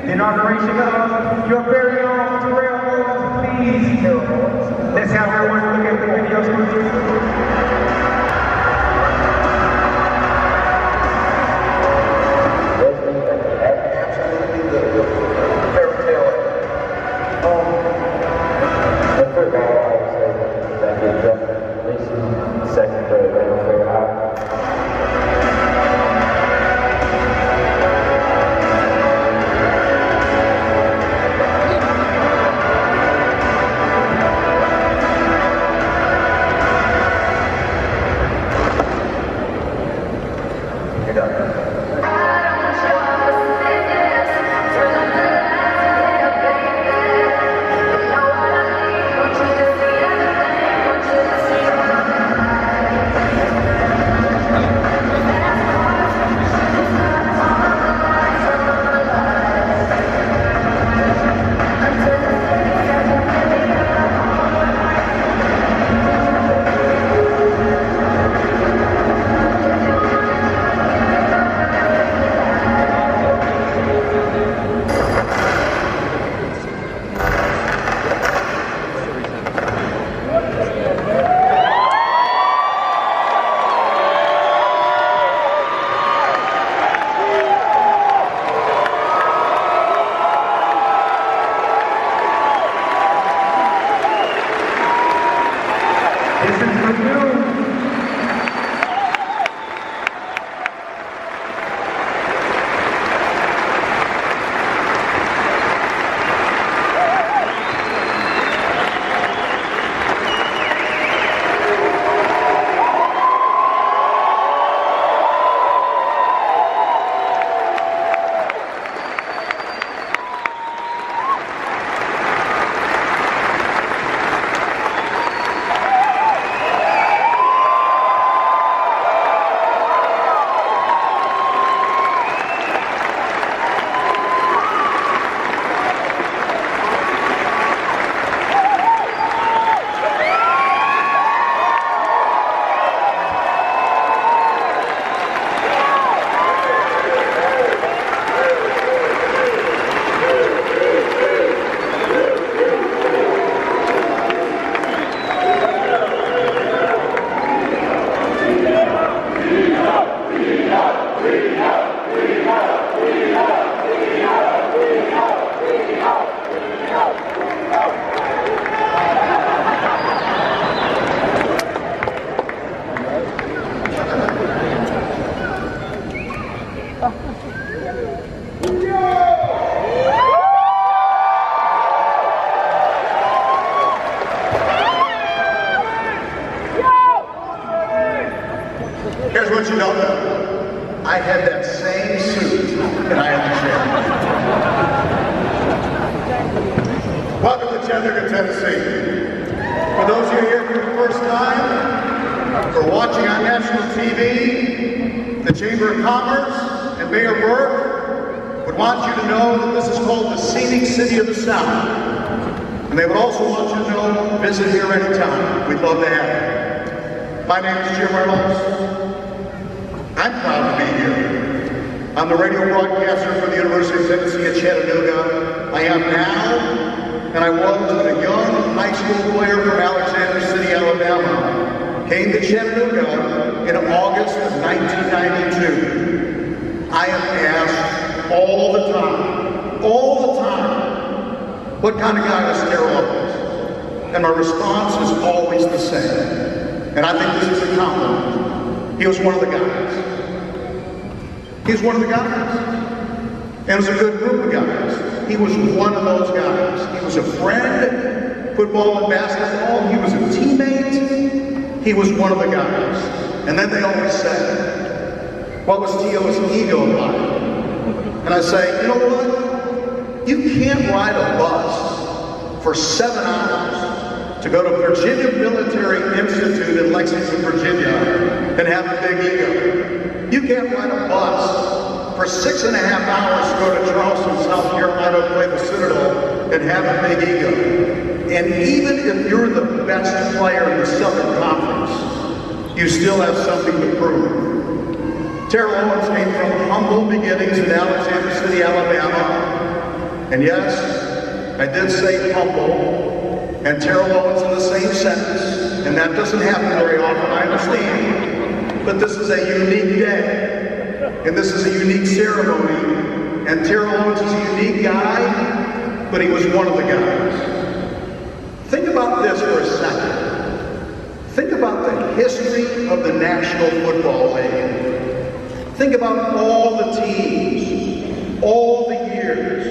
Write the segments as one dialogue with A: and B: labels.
A: the inauguration of your very own Terrell Owens. Please, Terrell Owens. Let's have everyone look at the video screen.
B: Here's what you don't know. I had that same suit and I had the chair. Welcome to Chattanooga, Tennessee. For those of you here for the first time, for watching on national TV, the Chamber of Commerce and Mayor Burke would want you to know that this is called the scenic city of the South. And they would also want you to know, visit here anytime. We'd love to have you. My name is Jim Reynolds. I'm proud to be here. I'm the radio broadcaster for the University of Tennessee at Chattanooga. I am now, and I was when a young high school player from Alexander City, Alabama, came to Chattanooga in August of 1992. I am asked all the time, what kind of guy was Terrell Owens? And my response is always the same. And I think this is a compliment. He was one of the guys. He was one of the guys. And it was a good group of guys. He was one of those guys. He was a friend, football and basketball. He was a teammate. He was one of the guys. And then they always said, what was T.O.'s ego like? And I say, you know what? You can't ride a bus for 7 hours to go to Virginia Military Institute in Lexington, Virginia, and have a big ego. You can't ride a bus for 6.5 hours to go to Charleston, South Carolina, play the Citadel, and have a big ego. And even if you're the best player in the Southern Conference, you still have something to prove. Terrell Owens came from humble beginnings in Alexander City, Alabama. And yes, I did say humble and Terrell Owens in the same sentence, and that doesn't happen very often, I understand. But this is a unique day, and this is a unique ceremony, and Terrell Owens is a unique guy, but he was one of the guys. Think about this for a second. Think about the history of the National Football League. Think about all the teams, all the years.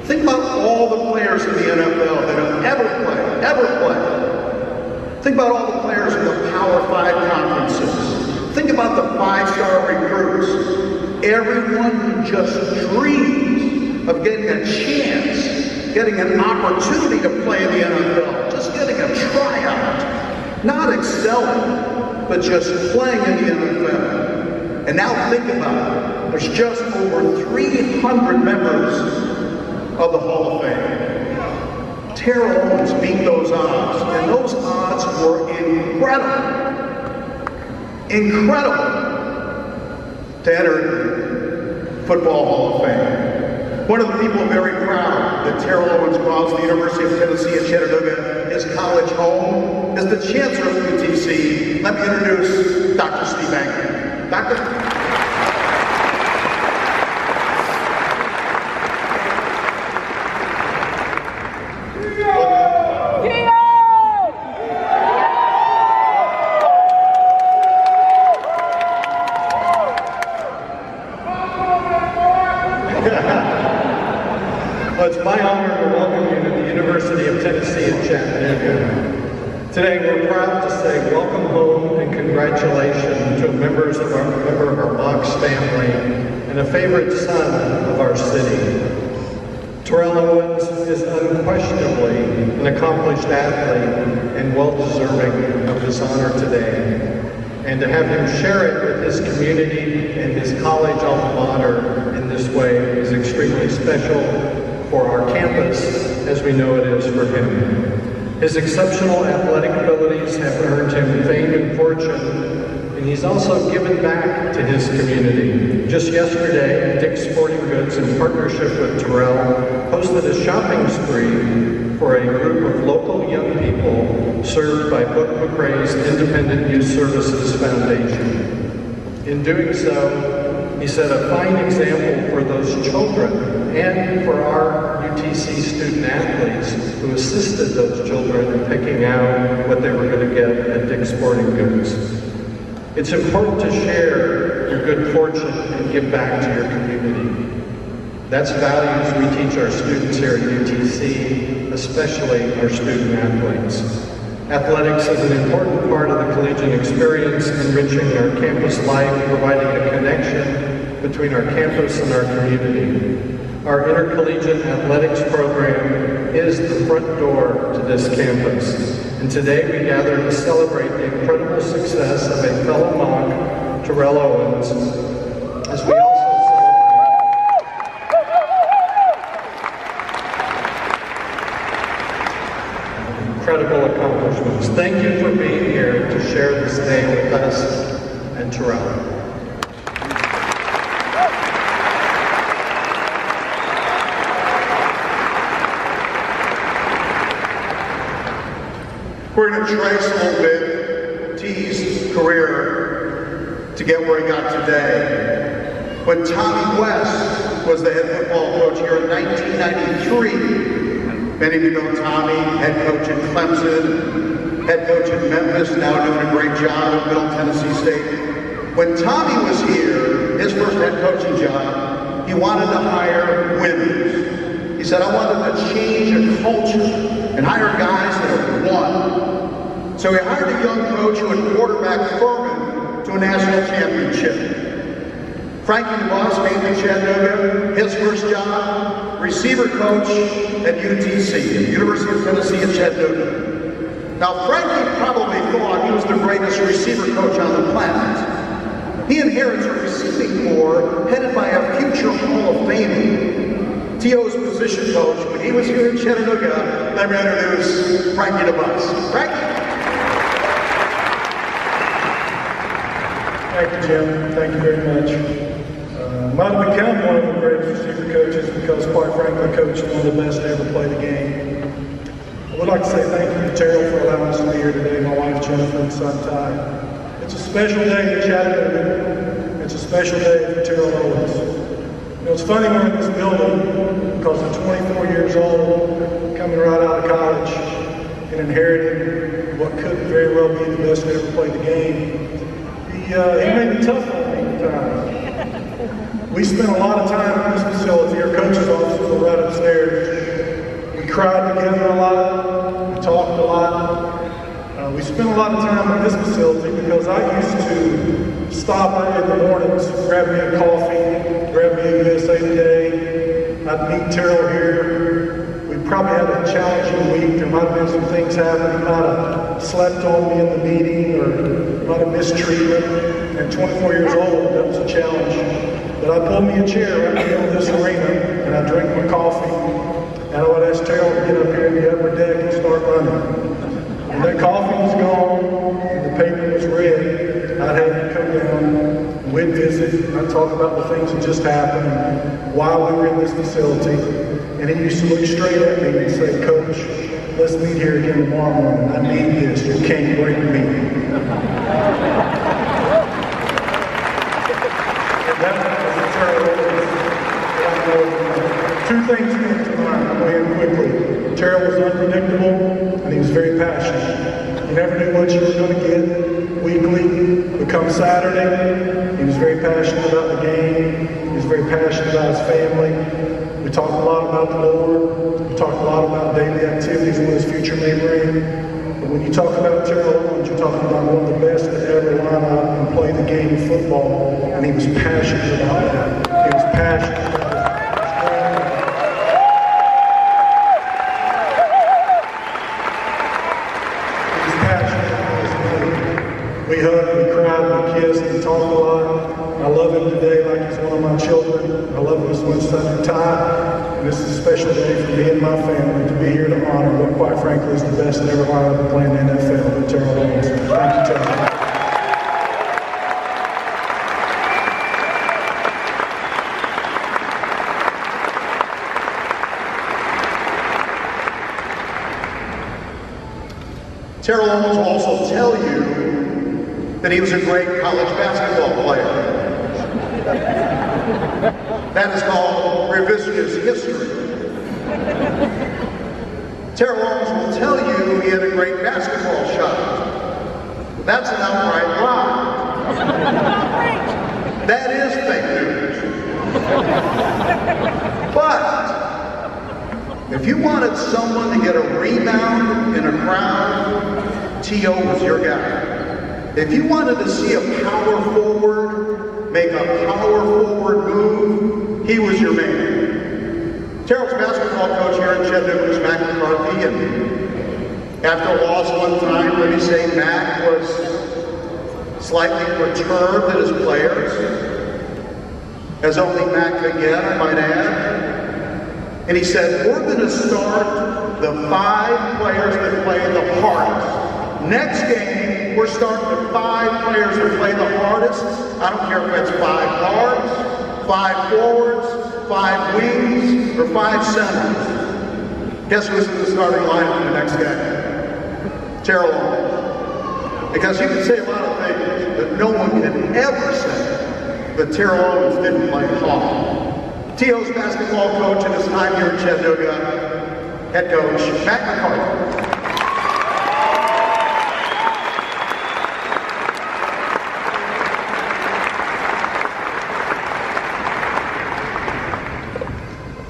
B: Think about all the players in the NFL that have ever played. Think about all the players in the Power 5 conferences. Think about the 5-star recruits. Everyone who just dreams of getting a chance, getting an opportunity to play in the NFL, just getting a tryout, not excelling, but just playing in the NFL. And now think about it. There's just over 300 members of the Hall of Fame. Terrell Owens beat those odds, and those odds were incredible to enter the Football Hall of Fame. One of the people very proud that Terrell Owens calls the University of Tennessee at Chattanooga his college home is the Chancellor of UTC. Let me introduce Dr. Steve Anker. Doctor?
C: Well, it's my honor to welcome you to the University of Tennessee at Chattanooga. Today we're proud to say welcome home and congratulations to member of our Box family and a favorite son of our city. Terrell Owens is unquestionably an accomplished athlete and well-deserving of this honor today. And to have him share it with his community and his college alma mater in this way is extremely special for our campus, as we know it is for him. His exceptional athletic abilities have earned him fame and fortune, and he's also given back to his community. Just yesterday, Dick's Sporting Goods, in partnership with Terrell, hosted a shopping spree for a group of local young people served by Book McRae's Independent Youth Services Foundation. In doing so, he set a fine example for those children and for our UTC student athletes who assisted those children in picking out what they were going to get at Dick's Sporting Goods. It's important to share your good fortune and give back to your community. That's values we teach our students here at UTC, especially our student athletes. Athletics is an important part of the collegiate experience, enriching our campus life, providing a connection between our campus and our community. Our intercollegiate athletics program is the front door to this campus. And today we gather to celebrate the incredible success of a fellow Monk, Terrell Owens, as we also celebrate incredible accomplishments. Thank you for being here to share this day with us and Terrell.
B: We're going to trace a little bit T's career to get where he got today. When Tommy West was the head football coach here in 1993, many of you know Tommy, head coach at Clemson, head coach at Memphis, now doing a great job at Middle Tennessee State. When Tommy was here, his first head coaching job, he wanted to hire winners. He said, I wanted to change a culture and hire guys that have won. So he hired a young coach who had quarterbacked Furman to a national championship. Frankie DeVos came to Chattanooga, his first job, receiver coach at UTC, University of Tennessee at Chattanooga. Now Frankie probably thought he was the greatest receiver coach on the planet. He inherits a receiving corps headed by a future Hall of Famer. T.O.'s position coach, when he was here in Chattanooga, let me introduce Frankie DeVos. Frankie?
D: Thank you, Jim. Thank you very much. Might have become one of the greatest receiver coaches because, quite frankly, Coach
C: coached one of the best to ever play the game. I would like to say thank you to Terrell for allowing us to be here today, my wife Jennifer and son Ty. It's a special day in Chattanooga. It's a special day for Terrell Owens. You know, it's funny we're in this building because at 24 years old, coming right out of college and inheriting what could very well be the best to ever play the game, he made it tough on me at times. We spent a lot of time in this facility. Our coach's offices were right upstairs. We cried together a lot. We talked a lot. We spent a lot of time in this facility because I used to stop early in the mornings, grab me a coffee, grab me a USA Today. I'd meet Terrell here. We probably had a challenging week. There might have been some things happening. He might have slept on me in the meeting or might have missed treatment. And 24 years old, that was a challenge. But I pulled me a chair right in the middle of this arena and I drank my coffee. And I would ask Terrell to get up here in the upper deck and start running. When that coffee was gone and the paper was red, I'd have him come down and we'd visit. I'd talk about the things that just happened and why we were in this facility. And he used to look straight at me and say, "Coach, let's meet here again tomorrow morning. I need this. You can't break me." That was a Terrell Owens. Two things came to mind. I'm going to quickly. Terrell was unpredictable and he was very passionate. You never knew what you were going to get weekly. But come Saturday, he was very passionate about the game. He was very passionate about his family. We talked a lot about the Lord. We talked a lot about daily activities and what his future may bring. But when you talk about Terrell Owens, you're talking about one of the best to ever line up and play the game of football. And he was passionate about that. He was passionate about it. We hugged, we cried, we kissed, we talked a lot. I love him today like he's one of my children. I love him as much as I do Ty. And this is a special day for me and my family to be here to honor what, quite frankly, is the best that ever lined up and playing in the NFL with Terrell Owens. Thank you, Terrell.
B: Terrell Owens will also tell you that he was a great college basketball player. That is called revisionist history. Terrell Owens will tell you he had a great basketball shot. That's an outright lie. That is fake news. But if you wanted someone to get a rebound in a crowd, T.O. was your guy. If you wanted to see a power forward make a power forward move, he was your man. Terrell's basketball coach here in Chattanooga was Mac McCarthy, and after a loss one time, let me say Mac was slightly perturbed at his players, as only Mac could get, I might add. And he said, "We're going to start the 5 players that play the hardest. Next game, we're starting the 5 players that play the hardest. I don't care if it's 5 guards, 5 forwards, 5 wings, or 5 centers." Guess who's in the starting lineup in the next game? Terrell Owens. Because you can say a lot of things, but no one can ever say that Terrell Owens didn't play hard. T.O.'s basketball coach in his time here in Chattanooga, head coach Mac McCarthy.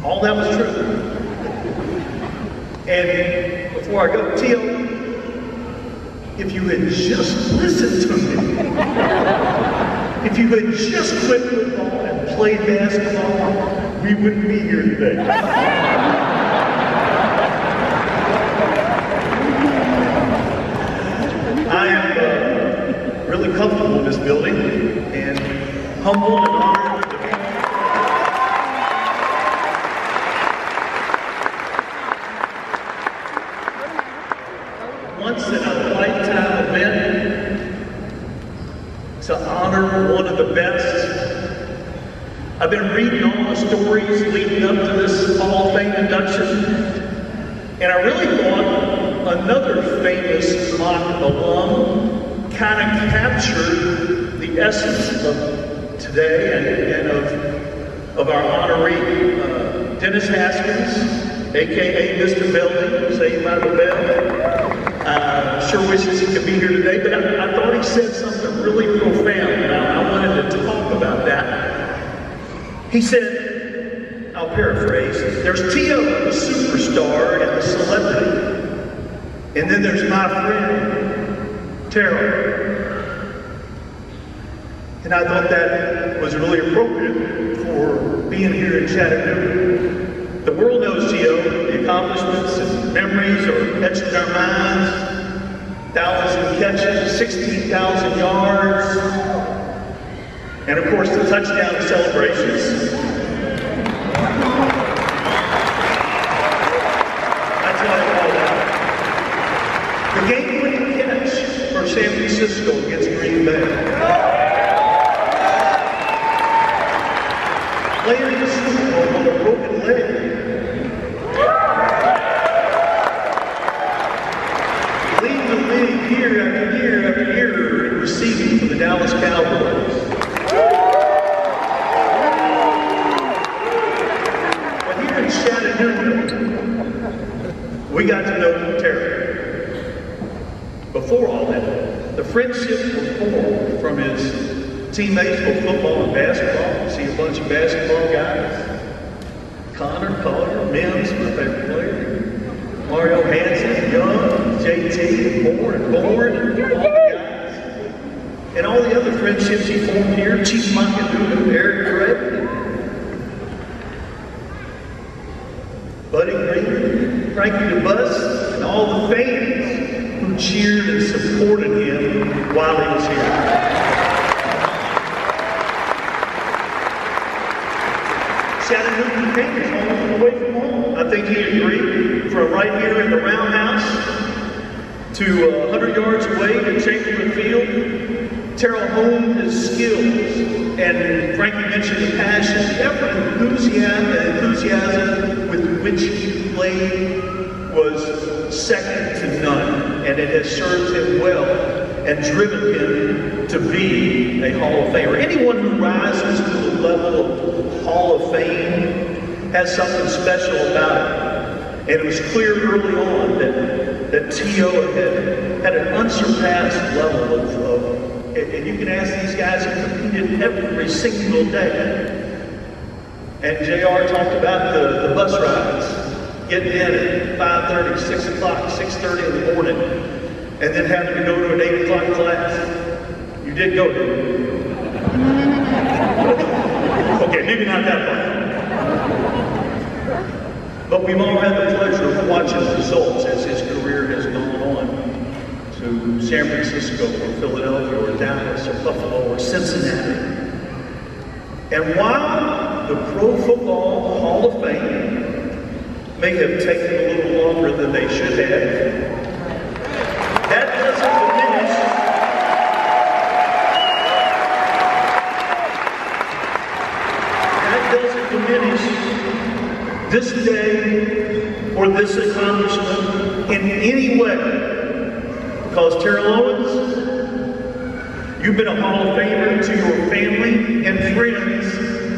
D: All that was true. And before I go, T.O., if you had just listened to me, if you had just quit football and played basketball, we wouldn't be here today. I am really comfortable in this building and humbled and honored to be here. Once in a lifetime event to honor one of the best. I've been been reading all the stories leading up to this Hall of Fame induction, and I really thought another famous mock alum kind of captured the essence of today and of our honoree, Dennis Haskins, aka Mr. Belding, Saved by the Bell. Sure wishes he could be here today, but I thought he said something really profound, and I wanted to talk about that. He said, I'll paraphrase, there's T.O., the superstar and the celebrity, and then there's my friend, Terrell. And I thought that was really appropriate for being here in Chattanooga. The world knows T.O., the accomplishments and memories are etched in our minds. 1,000 catches, 16,000 yards, and of course the touchdown celebrations. That's what I call that. The game-winning catch for San Francisco against Green Bay. Playing in the Super Bowl with a broken leg. Year after year after year receiving for the Dallas Cowboys. But here in Chattanooga, we got to know Terrell. Before all that, the friendships were formed from his teammates for football and basketball. You see a bunch of basketball guys. Connor, Collier, Mims, my favorite player. Mario Hansen, Young, JT, Moore, and Bourne, all the guys. And all the other friendships he formed here, Chief McAdoo, Eric Gregg, Buddy Green, Frankie DeBus, and all the fans who cheered and supported him while he was here. Chattanooga came home away from home. I think he agreed. From right here in the roundhouse to 100 yards away to Chamberlain Field, Terrell honed his skills, and Frankie mentioned the passion, the effort, enthusiasm with which he played was second to none, and it has served him well and driven him to be a Hall of Famer. Anyone who rises to the level of Hall of Fame has something special about it. And it was clear early on that T.O. had an unsurpassed level of, and you can ask these guys who competed every single day. And JR talked about the bus rides, getting in at 5:30, 6 o'clock, 6:30 in the morning, and then having to go to an 8 o'clock class. You did go, didn't you? Okay, maybe not that far. But we've all had the pleasure of watching the results as his career has gone on to San Francisco or Philadelphia or Dallas or Buffalo or Cincinnati. And while the Pro Football Hall of Fame may have taken a little longer than they should have, that doesn't diminish this day or this accomplishment in any way. Because Terrell Owens, you've been a Hall of Famer to your family and friends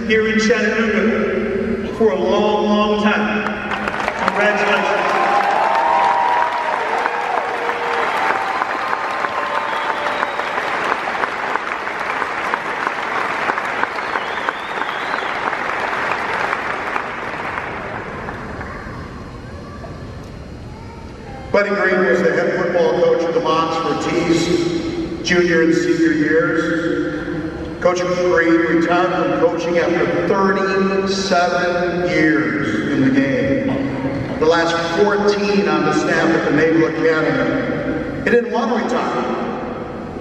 D: here in Chattanooga for a long, long time. Congratulations.
B: Buddy Green was the head football coach of the Mocs for T's junior and senior years. Coach Green retired from coaching after 37 years in the game. The last 14 on the staff at the Naval Academy. He didn't want to retire,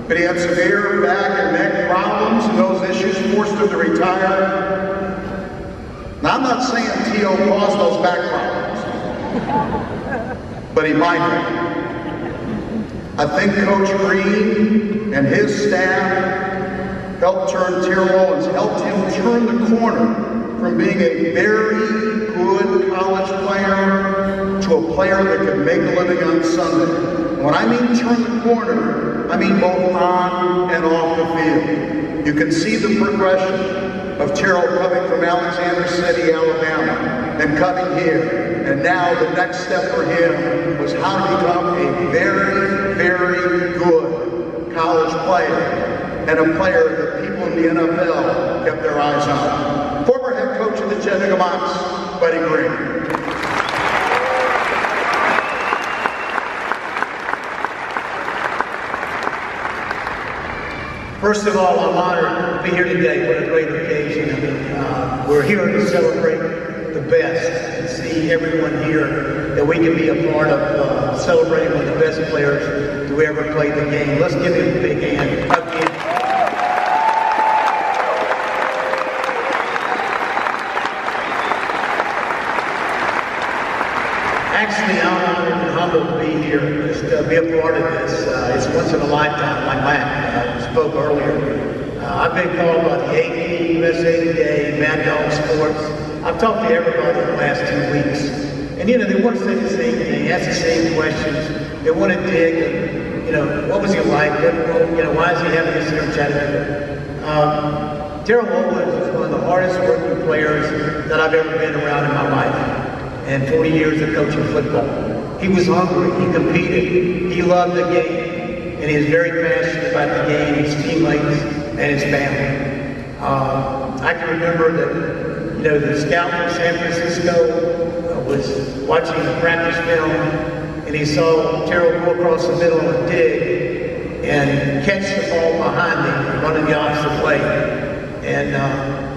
B: but he had severe back and neck problems, and those issues forced him to retire. Now, I'm not saying T.O. caused those back problems, but he might have. I think Coach Green and his staff helped turn Terrell Owens, helped him turn the corner from being a very good college player to a player that can make a living on Sunday. When I mean turn the corner, I mean both on and off the field. You can see the progression of Terrell coming from Alexander City, Alabama, and coming here. And now the next step for him was how to become a very, very good college player, and a player that people in the NFL kept their eyes on. Former head coach of the Chattanooga Mocs, Buddy Green.
E: First of all, I'm honored to be here today. What a great occasion. I mean, we're here to celebrate the best and see everyone here that we can be a part of celebrating one of the best players to ever play the game. Let's give him a big hand. Again. Actually, I'm honored and humbled to be here, just to be a part of this. It's once in a lifetime, like Matt spoke earlier. I've been called by the AP, USA Today, Mad Dog Sports. I've talked to everybody in the last 2 weeks. And you know, they want to say the same thing, ask the same questions. They want to dig, and, you know, what was he like? Why is he having this here in Chattanooga? Terrell Owens is one of the hardest working players that I've ever been around in my life. And 40 years of coaching football. He was hungry, he competed, he loved the game, and he was very passionate about the game, his teammates, and his family. I can remember that, you know, the scout from San Francisco was watching the practice film, and he saw Terrell go across the middle and dig and catch the ball behind him, running the opposite way. And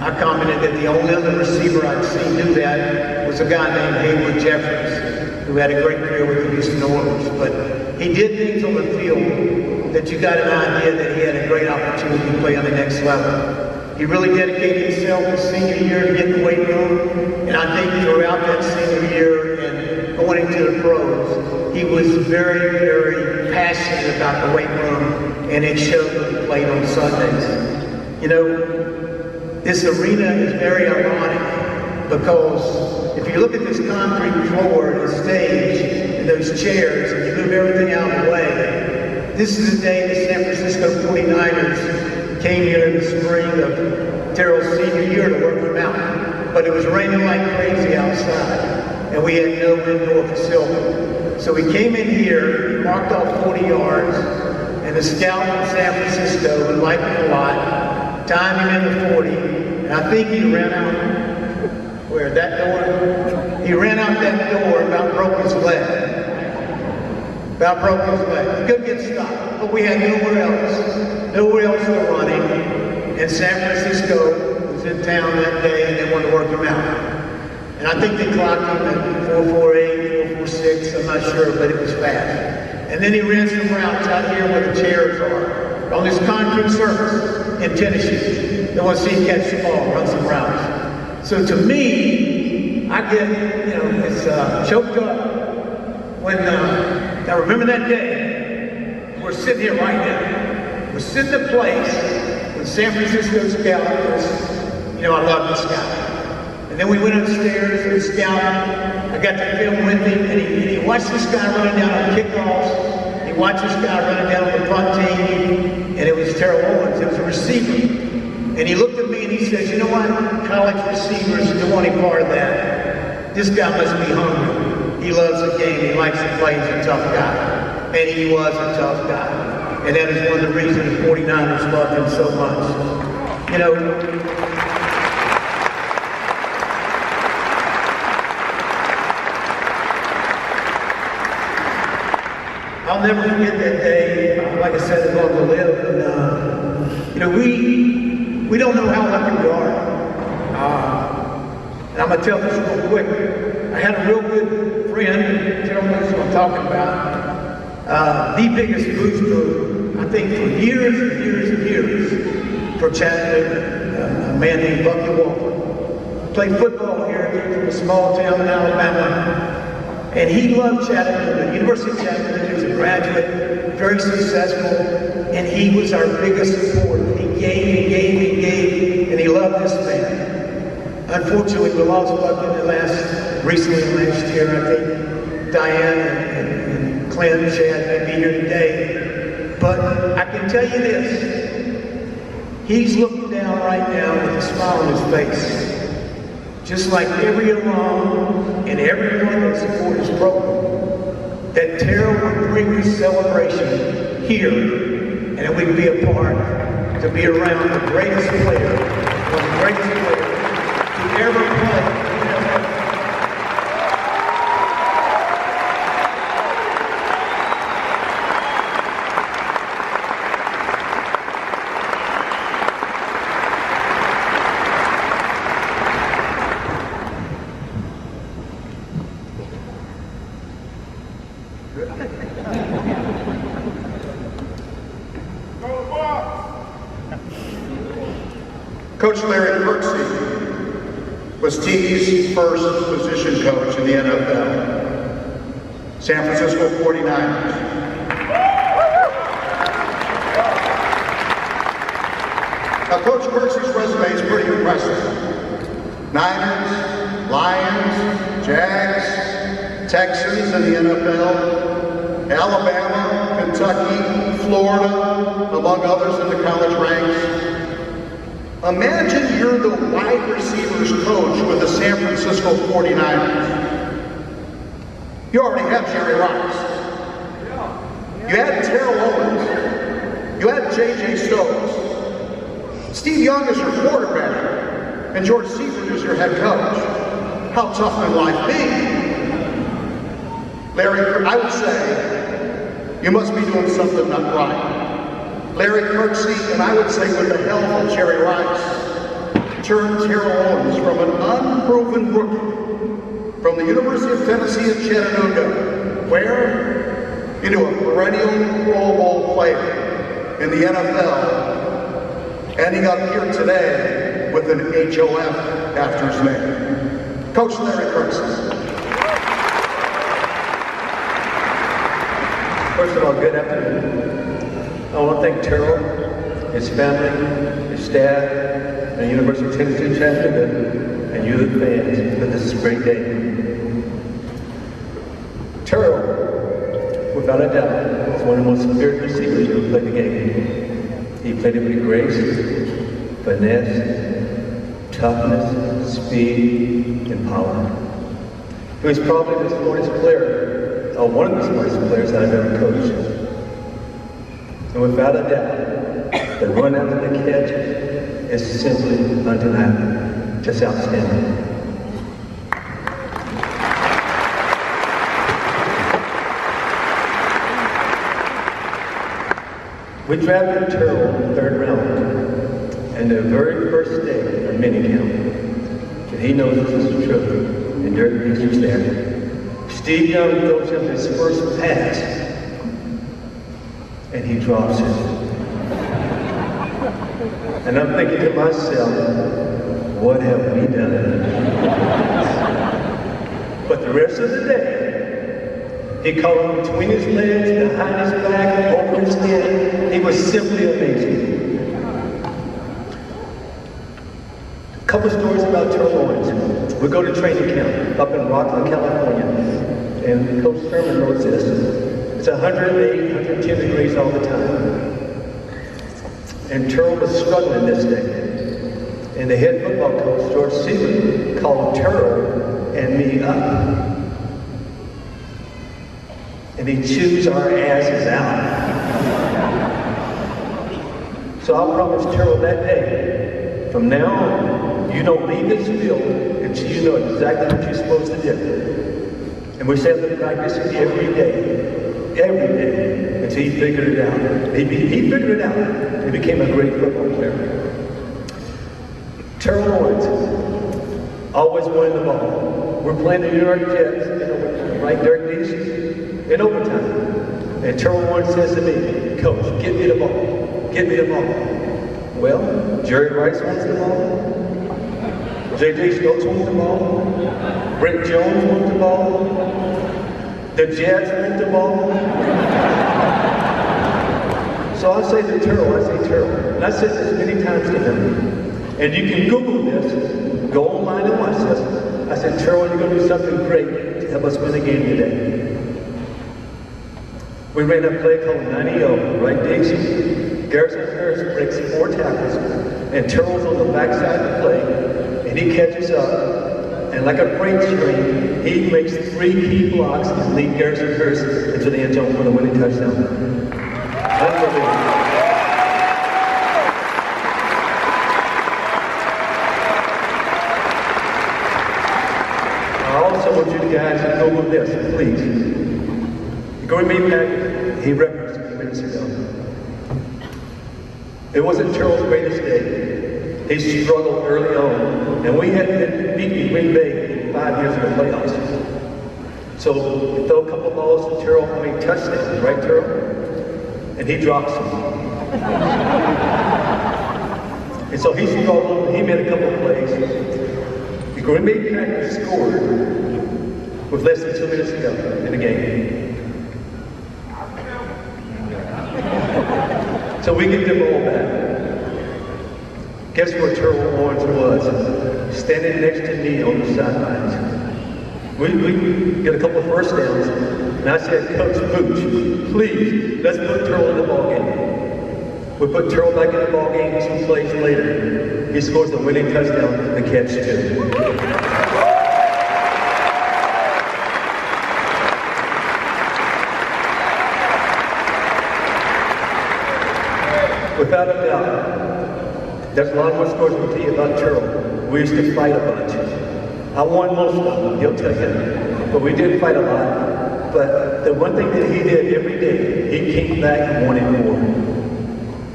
E: I commented that the only other receiver I'd seen do that was a guy named Haywood Jeffries, who had a great career with the Houston Oilers. But he did things on the field that you got an idea that he had a great opportunity to play on the next level. He really dedicated himself his senior year to get in the weight room, and I think throughout that senior year and going into the pros, he was very, very passionate about the weight room, and it showed when he played on Sundays. You know, this arena is very ironic because if you look at this concrete floor and the stage and those chairs and you move everything out of the way, this is the day the San Francisco 49ers came here in the spring of Terrell's senior year to work him out. But it was raining like crazy outside and we had no indoor facility. So we came in here, he marked off 40 yards, and the scout from San Francisco, who liked him a lot, timed him in the 40, and I think he ran out, that door? He ran out that door, about broke his leg. He couldn't get stopped, but we had nowhere else to run him, and San Francisco was in town that day, and they wanted to work him out. And I think they clocked him at 4.48, 4.46, I'm not sure, but it was fast. And then he ran some routes out here where the chairs are, on this concrete surface in tennis shoes. They want to see him catch the ball, run some routes. So to me, I get, it's choked up when I remember that day. We're sitting here right now. We're sitting in a place when San Francisco scout was, I love the scout. And then we went upstairs and the scout, I got the film with him, and he watched this guy running down on kickoffs. He watched this guy running down on the punt team, and it was Terrell Owens. It was a receiver. And he looked at me and he says, you know what? College receivers don't want any part of that. This guy must be hungry. He loves the game. He likes to play. He's a tough guy. And he was a tough guy. And that is one of the reasons the 49ers loved him so much. I'll never forget that day. Like I said, it's going to live. And, we don't know how lucky we are. And I'm going to tell this real quick. I had a real good friend, Terrell knows what I'm talking about. The biggest booster, I think, for years and years and years for Chattanooga, a man named Bumpy. Played football here, came from a small town in Alabama. And he loved Chattanooga, University of Chattanooga. He was a graduate, very successful, and he was our biggest supporter. He gave, and he loved this man. Unfortunately, we lost Bucky recently last year. I think Diane and Clint and Chad may be here today. But I can tell you this, he's looking down right now with a smile on his face. Just like every alum and everyone that supports his program, that Terrell would bring this celebration here, and that we can be a part to be around the greatest player, one of the greatest players to ever play.
B: Coach Larry Kirksey was T's first position coach in the NFL. San Francisco 49ers. Now, Coach Kirksey's resume is pretty impressive. Niners, Lions, Jags, Texans in the NFL, Alabama, Kentucky, Florida, among others in the college ranks. Imagine you're the wide receivers coach with the San Francisco 49ers. You already have Jerry Rice. You had Terrell Owens. You had J.J. Stokes. Steve Young is your quarterback, and George Seifert is your head coach. How tough can life be? Larry, I would say, you must be doing something not right. Larry Kirksey, and I would say with the help of Jerry Rice, turned Terrell Owens from an unproven rookie from the University of Tennessee at Chattanooga, where? Into a perennial Pro Bowl player in the NFL, ending up here today with an HOF after his name. Coach Larry Kirksey.
F: First of all, good afternoon. I want to thank Terrell, his family, his staff, and the University of Tennessee Chattanooga, and you the fans, for this great day. Terrell, without a doubt, is one of the most feared receivers who played the game. He played it with grace, finesse, toughness, speed, and power. He was probably the smartest player, or one of the smartest players that I've ever coached. And without a doubt, the run after the catch is simply undeniable, just outstanding. We drafted Terrell in the 3rd round, and the very first day of minicamp, and he knows this is true, and Dirk was there. Steve Young throws him his first pass, and he drops it. And I'm thinking to myself, what have we done? But the rest of the day, he caught him between his legs, behind his back, over his head. He was simply amazing. A couple stories about Terrell Owens. We go to training camp up in Rockland, California, and Coach Sherman knows this. It's 108, 110 degrees all the time. And Terrell was struggling this day. And the head football coach, George Seifert, called Terrell and me up. And he chews our asses out. So I promised Terrell that day, from now on, you don't leave this field until you know exactly what you're supposed to do. And we sat there practice every day, until he figured it out. He figured it out. He became a great football player. Terrell Owens, always winning the ball. We're playing the New York Jets, right, Dirk Dees, in overtime. And Terrell Owens says to me, Coach, get me the ball. Get me the ball. Well, Jerry Rice wants the ball. J.J. Stokes wants the ball. Brent Jones wants the ball. The Jets want the ball. So I say to Terrell, and I said this many times to him, and you can Google this, go online and watch this. I said, Terrell, you're going to do something great to help us win the game today. We ran a play called 90-0, right, Daisy? Garrison Harris breaks 4 tackles, and Terrell's on the backside of the play, and he catches up, and like a freight train, he makes 3 key blocks and leads Garrison Harris into the end zone for the winning touchdown. Unbelievable. I also want you guys to go with this, please. Go with me back. He referenced a few minutes ago. It wasn't Terrell's greatest day. He struggled early on, and we had been beating Green Bay in 5 years in the playoffs. So we throw a couple balls to Terrell, touchdowns, right, Terrell? And he drops them. And so he struggled, and he made a couple of plays. The Green Bay Packers scored with less than 2 minutes to go in the game. So we get the ball back. Guess where Terrell Owens was? Standing next to me on the sidelines. We get a couple of first downs, and I said, Coach Booch, please, let's put Terrell in the ball game. We put Terrell back in the ball game 2 plays later. He scores the winning touchdown and catch 2. Without a doubt, there's a lot more stories to tell you about Terrell. We used to fight a bunch. I won most of them, he'll tell you. But we did fight a lot. But the one thing that he did every day, he came back and wanted more.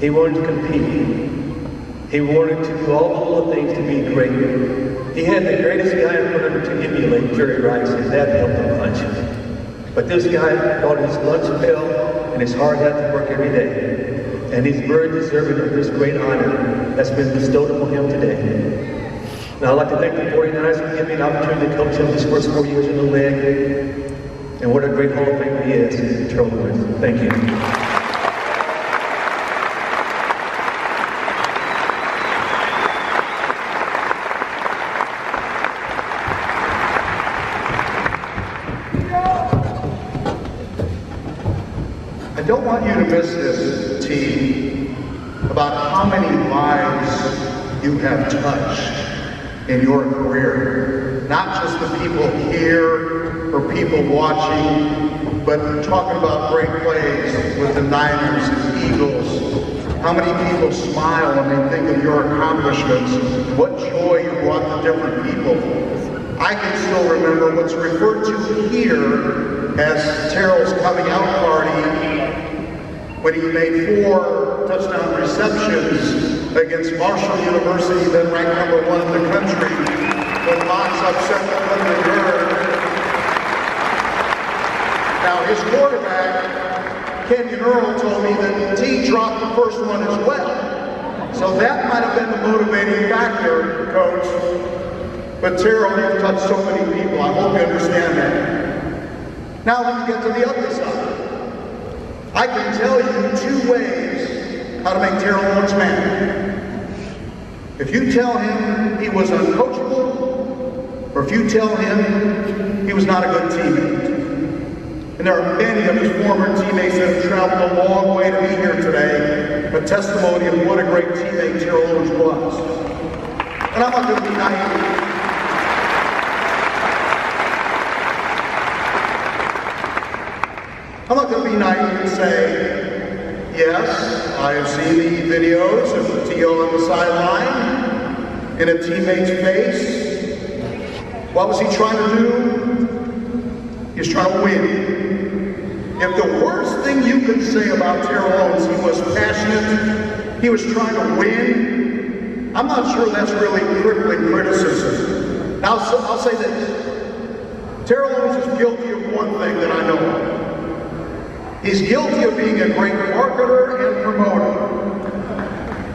F: He wanted to compete. He wanted to do all the little things to be great. He had the greatest guy in front of him to emulate, Jerry Rice, and that helped him a bunch. But this guy brought his lunch bill and his hard hat to work every day. And he's very deserving of this great honor that's been bestowed upon him today. Now I'd like to thank the 49ers for giving me an opportunity to coach him his first 4 years in the league. And what a great Hall of Famer he is, Terrell Owens. Thank you.
B: I don't want you to miss this, team, about how many lives you have touched in your career. Not just the people here or people watching, but talking about great plays with the Niners and Eagles. How many people smile when they think of your accomplishments, what joy you brought to different people. I can still remember what's referred to here as Terrell's coming out party when he made 4 touchdown receptions against Marshall University, then ranked number 1 in the country, when Mox upset the Thunder Bird. Now his quarterback, Kenyon Earl, told me that T dropped the first one as well. So that might have been the motivating factor, Coach. But Terrell, you've touched so many people. I hope you understand that. Now let's get to the other side. I can tell you 2 ways how to make Terrell Owens mad. If you tell him he was uncoachable, or if you tell him he was not a good teammate. And there are many of his former teammates that have traveled a long way to be here today, a testimony of what a great teammate Terrell Owens was. And I'm not going to be naive. I'm not going to be naive and say, yes, I have seen the videos of the T.O. on the sideline in a teammate's face. What was he trying to do? He was trying to win. If the worst thing you could say about Terrell Owens, he was passionate, he was trying to win, I'm not sure that's really crippling criticism. Now, I'll say this. Terrell Owens is guilty of one thing that I know of. He's guilty of being a great marketer and promoter.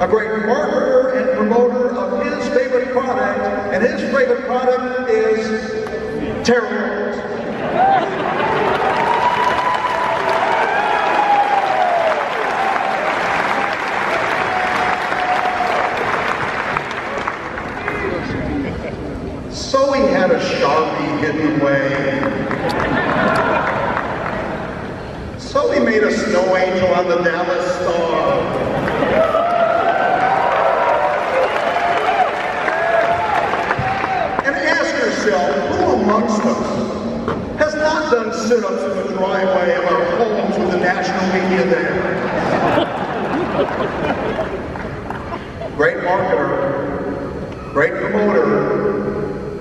B: A great marketer and promoter of his favorite product, and his favorite product is Terrell Owens. angel on the Dallas Star. And ask yourself, who amongst us has not done sit-ups in the driveway of our homes with the national media there? Great marketer, great promoter,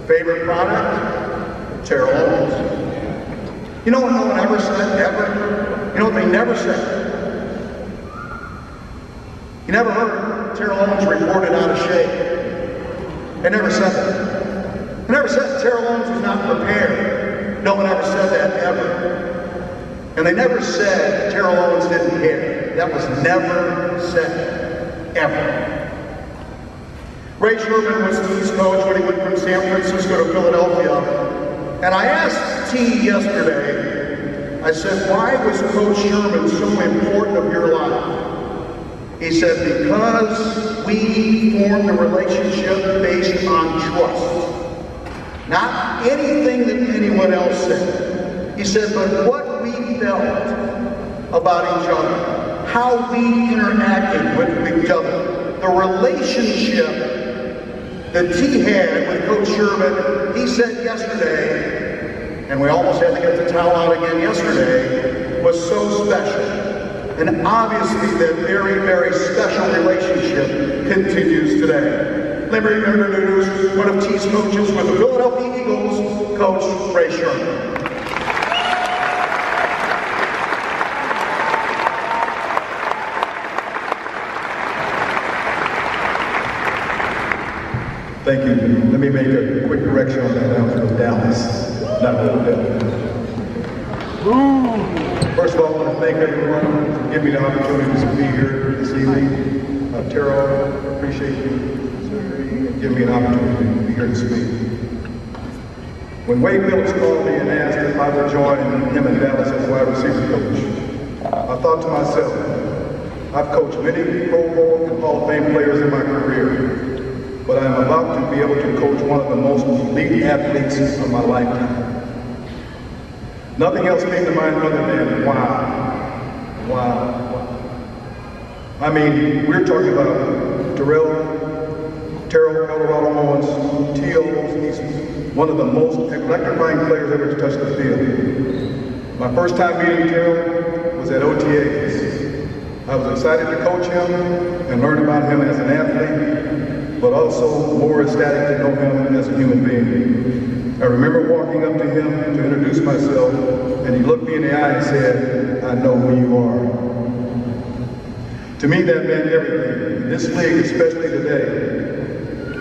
B: favorite product, Terrell Owens. You know what no one ever said, ever? You know what they never said? You never heard Terrell Owens reported out of shape. They never said that. They never said Terrell Owens was not prepared. No one ever said that, ever. And they never said Terrell Owens didn't care. That was never said, ever. Ray Sherman was T's coach when he went from San Francisco to Philadelphia. And I asked T yesterday, I said, why was Coach Sherman so important of your life? He said, because we formed a relationship based on trust. Not anything that anyone else said. He said, but what we felt about each other, how we interacted with each other, the relationship that T had with Coach Sherman, he said yesterday, and we almost had to get the towel out again yesterday, was so special. And obviously that very, very special relationship continues today. Let me introduce one of T's coaches with the Philadelphia Eagles, Coach Ray Sherman.
C: Thank you. Let me make a quick correction on that. That was from Dallas, not Philadelphia. First of all, I want to thank everyone for giving me the opportunity to be here this evening. Terrell, I appreciate you giving me an opportunity to be here to speak. When Wade Phillips called me and asked if I would join him in Dallas as wide receiver coach, I thought to myself, I've coached many Pro Bowl and Hall of Fame players in my career, but I am about to be able to coach one of the most elite athletes of my lifetime. Nothing else came to mind other than wow. I mean, we're talking about Terrell Owens, T.O.'s, he's one of the most electrifying players ever to touch the field. My first time meeting Terrell was at OTAs. I was excited to coach him and learn about him as an athlete, but also more ecstatic to know him as a human being. I remember walking up to him to introduce myself, and he looked me in the eye and said, I know who you are. To me, that meant everything. In this league, especially today,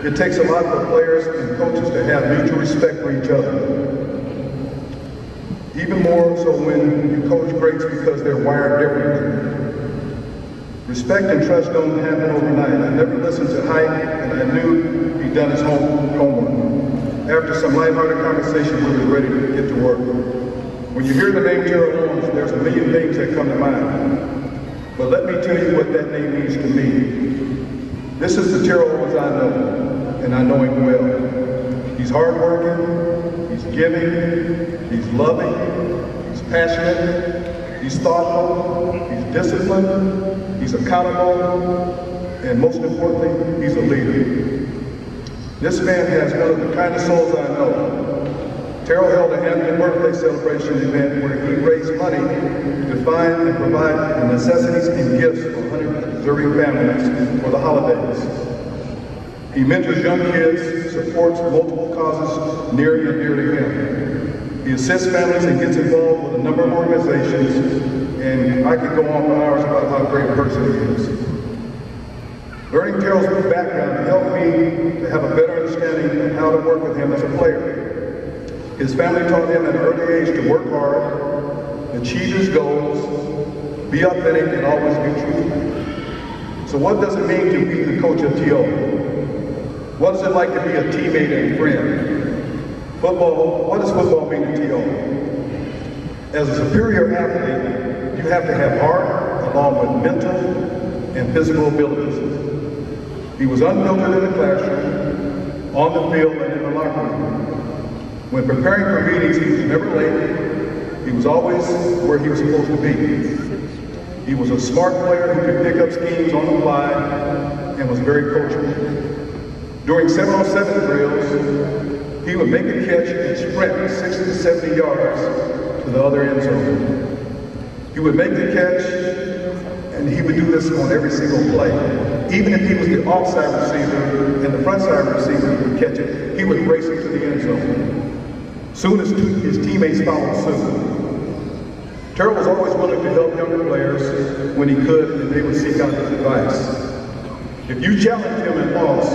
C: it takes a lot for players and coaches to have mutual respect for each other. Even more so when you coach greats because they're wired differently. Respect and trust don't happen overnight. I never listened to hype, and I knew he'd done his homework. After some lighthearted conversation, we were ready to get to work. When you hear the name Terrell Owens, there's a million things that come to mind. But let me tell you what that name means to me. This is the Terrell Owens I know, and I know him well. He's hardworking, he's giving, he's loving, he's passionate, he's thoughtful, he's disciplined, he's accountable, and most importantly, he's a leader. This man has one of the kindest souls I know. Terrell held a Hampton birthday celebration event where he raised money to find and provide the necessities and gifts for 130 families for the holidays. He mentors young kids, supports multiple causes near and dear to him. He assists families and gets involved with a number of organizations, and I could go on for hours about how great a person he is. Learning Terrell's background helped me to have a better understanding of how to work with him as a player. His family taught him at an early age to work hard, achieve his goals, be authentic, and always be truthful. So what does it mean to be the coach of T.O.? What is it like to be a teammate and friend? Football, what does football mean to T.O.? As a superior athlete, you have to have heart along with mental and physical abilities. He was unfiltered in the classroom, on the field, and in the locker room. When preparing for meetings, he was never late. He was always where he was supposed to be.
G: He was a smart player who could pick up schemes on the fly and was very coachable. During 7-on-7 drills, he would make a catch and sprint 60 to 70 yards to the other end zone. He would make the catch, and he would do this on every single play. Even if he was the offside receiver and the frontside receiver would catch it, he would race it to the end zone. Soon as his teammates followed suit. Terrell was always willing to help younger players when he could, and they would seek out his advice. If you challenged him and lost,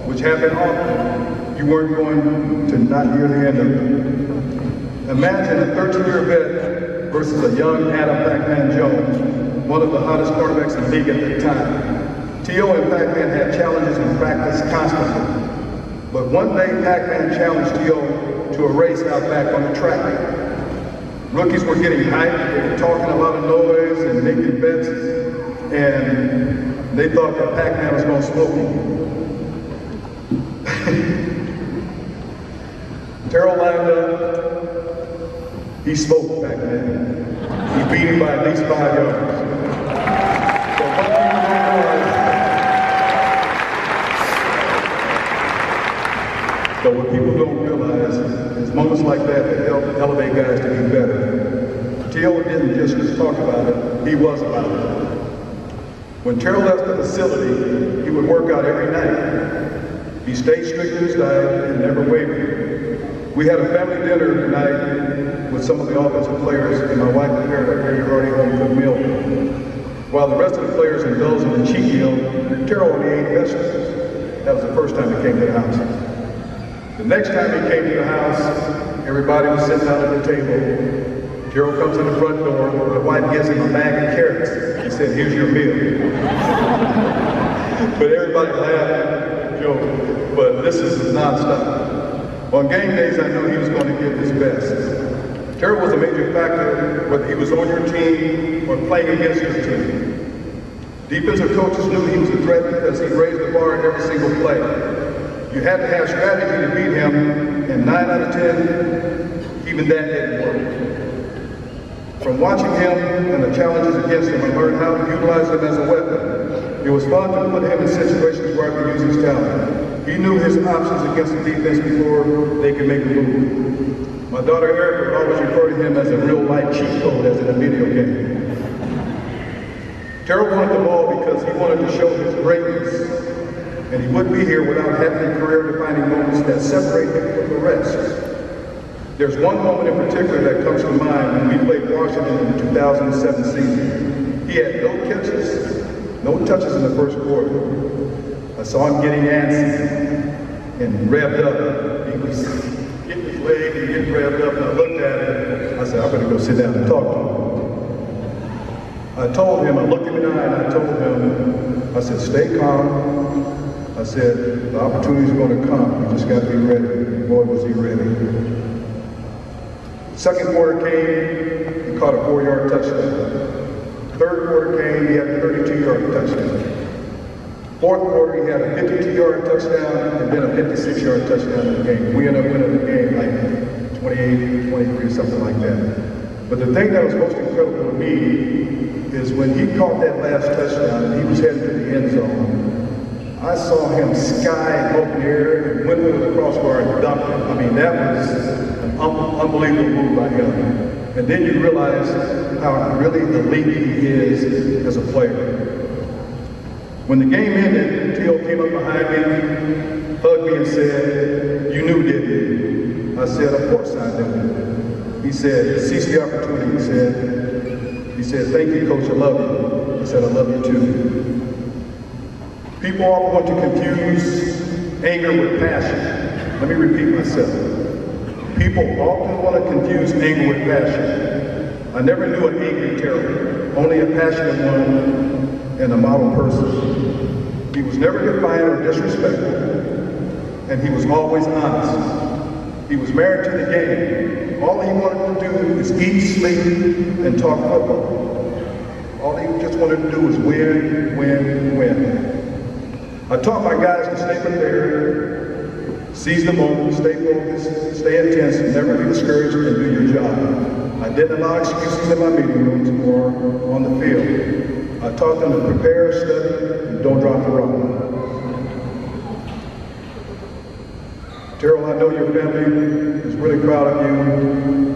G: which happened often, you weren't going to not hear the end of it. Imagine a 13-year vet versus a young Adam Pac-Man Jones, one of the hottest quarterbacks in the league at the time. T.O. and Pac-Man had challenges in practice constantly. But one day, Pac-Man challenged T.O. to a race out back on the track. Rookies were getting hyped, they were talking a lot of noise and making bets, and they thought that Pac-Man was going to smoke him. Terrell lined up, he smoked Pac-Man. He beat him by at least 5 yards. But what people don't realize is moments like that that help elevate guys to be better. T.O. didn't just talk about it, he was about it. When Terrell left the facility, he would work out every night. He stayed strict to his diet and never wavered. We had a family dinner tonight with some of the offensive players, and my wife prepared a very hearty home-cooked meal. While the rest of the players indulged in the cheat meal, Terrell only ate vegetables. That was the first time he came to the house. The next time he came to the house, everybody was sitting down at the table. Terrell comes in the front door, my wife gives him a bag of carrots. He said, "Here's your meal." But everybody laughed, joked, but this is nonstop. On game days, I knew he was going to give his best. Terrell was a major factor, whether he was on your team or playing against your team. Defensive coaches knew he was a threat because he raised the bar in every single play. You had to have strategy to beat him, and 9 out of 10, even that didn't work. From watching him and the challenges against him, I learned how to utilize him as a weapon. It was fun to put him in situations where I could use his talent. He knew his options against the defense before they could make a move. My daughter Erica would always refer to him as a real-life cheat code as in a video game. Terrell wanted the ball because he wanted to show his greatness. And he wouldn't be here without having career-defining moments that separate him from the rest. There's one moment in particular that comes to mind when we played Washington in the 2007 season. He had no catches, no touches in the first quarter. I saw him getting antsy and revved up. He was getting his leg and getting revved up, and I looked at him. I said, "I better go sit down and talk to him." I told him, I looked him in the eye and I told him, I said, "Stay calm." I said, "The opportunity's going to come. You just got to be ready." Boy, was he ready. Second quarter came, he caught a 4-yard touchdown. Third quarter came, he had a 32-yard touchdown. Fourth quarter, he had a 52-yard touchdown and then a 56-yard touchdown in the game. We ended up winning the game like 28-23, something like that. But the thing that was most incredible to me is when he caught that last touchdown and he was headed to the end zone, I saw him sky in open air and went with the crossbar and dunked it. I mean, that was an unbelievable move by him. And then you realize how really elite he is as a player. When the game ended, T.O. came up behind me, hugged me and said, "You knew, didn't you?" I said, "Of course I knew." He said, "Seize the opportunity," he said, "Thank you, Coach, I love you." He said, "I love you too." People often want to confuse anger with passion. Let me repeat myself. People often want to confuse anger with passion. I never knew an angry Terrell, only a passionate one and a model person. He was never defiant or disrespectful, and he was always honest. He was married to the game. All he wanted to do is eat, sleep, and talk football. All he just wanted to do was win, win, win. I taught my guys to stay prepared, Seize the moment, stay focused, stay intense, never be discouraged, and do your job. I didn't allow excuses in my meeting rooms or on the field. I taught them to prepare, study, and don't drop the rock. Terrell, I know your family is really proud of you,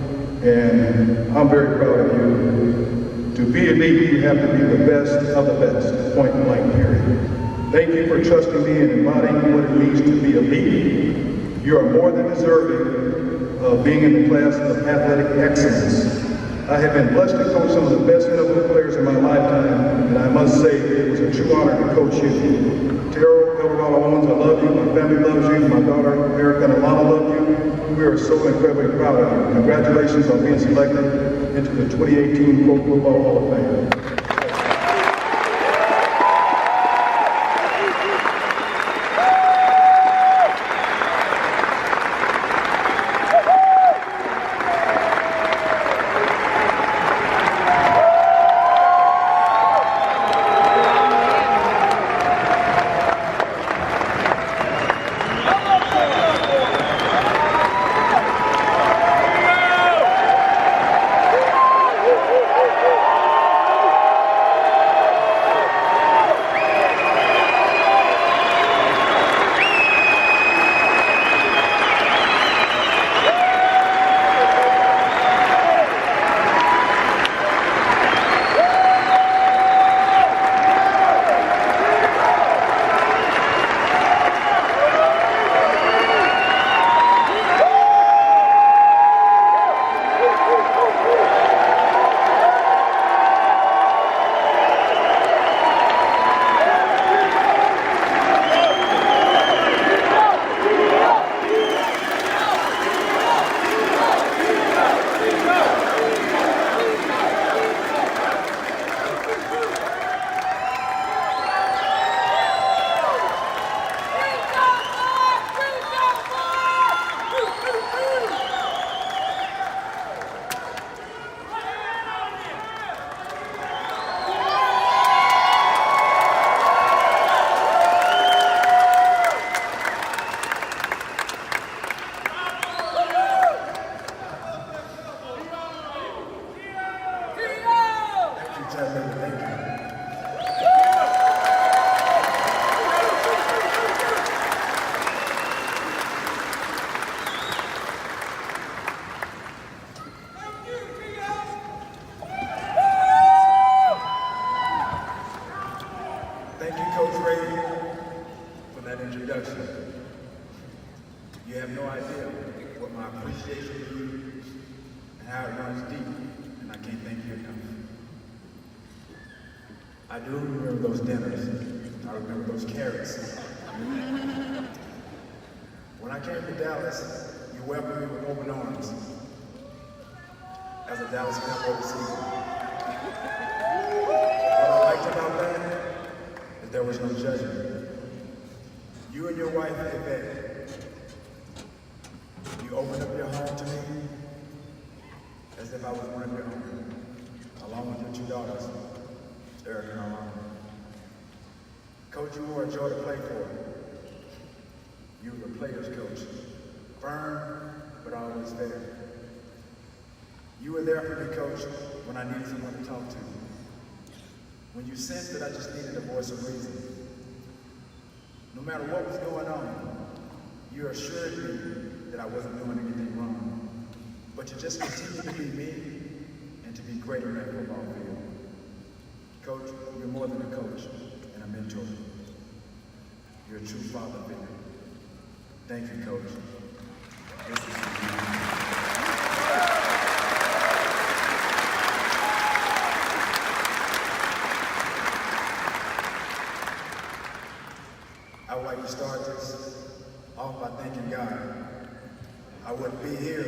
G: and I'm very proud of you. To be elite, you have to be the best of the best, point blank, period. Thank you for trusting me and embodying what it means to be elite. You are more than deserving of being in the class of athletic excellence. I have been blessed to coach some of the best NFL players in my lifetime, and I must say it was a true honor to coach you. Terrell Owens, I love you. My family loves you. My daughter, Erica and Alana, love you. We are so incredibly proud of you. Congratulations on being selected into the 2018 Pro Football Hall of Fame.
A: Induction. You have no idea what my appreciation of you and how it runs deep, and I can't thank you enough. I do remember those dinners. I remember those carrots. When I came to Dallas, you welcomed me with open arms as a Dallas Cowboys receiver. What I liked about that is there was no judgment. You and your wife did that. You opened up your home to me as if I was one of your own, along with your two daughters, Erica and Alana. Coach, you were a joy to play for. You were the player's coach. Firm, but always fair. You were there for me, Coach, when I needed someone to talk to. When you sensed that I just needed a voice of reason. No matter what was going on, you assured me that I wasn't doing anything wrong. But you just continued to be me and to be greater than football field. Coach, you're more than a coach and a mentor. You're a true father figure. Thank you, Coach. This is for you. I would like to start this off by thanking God. I wouldn't be here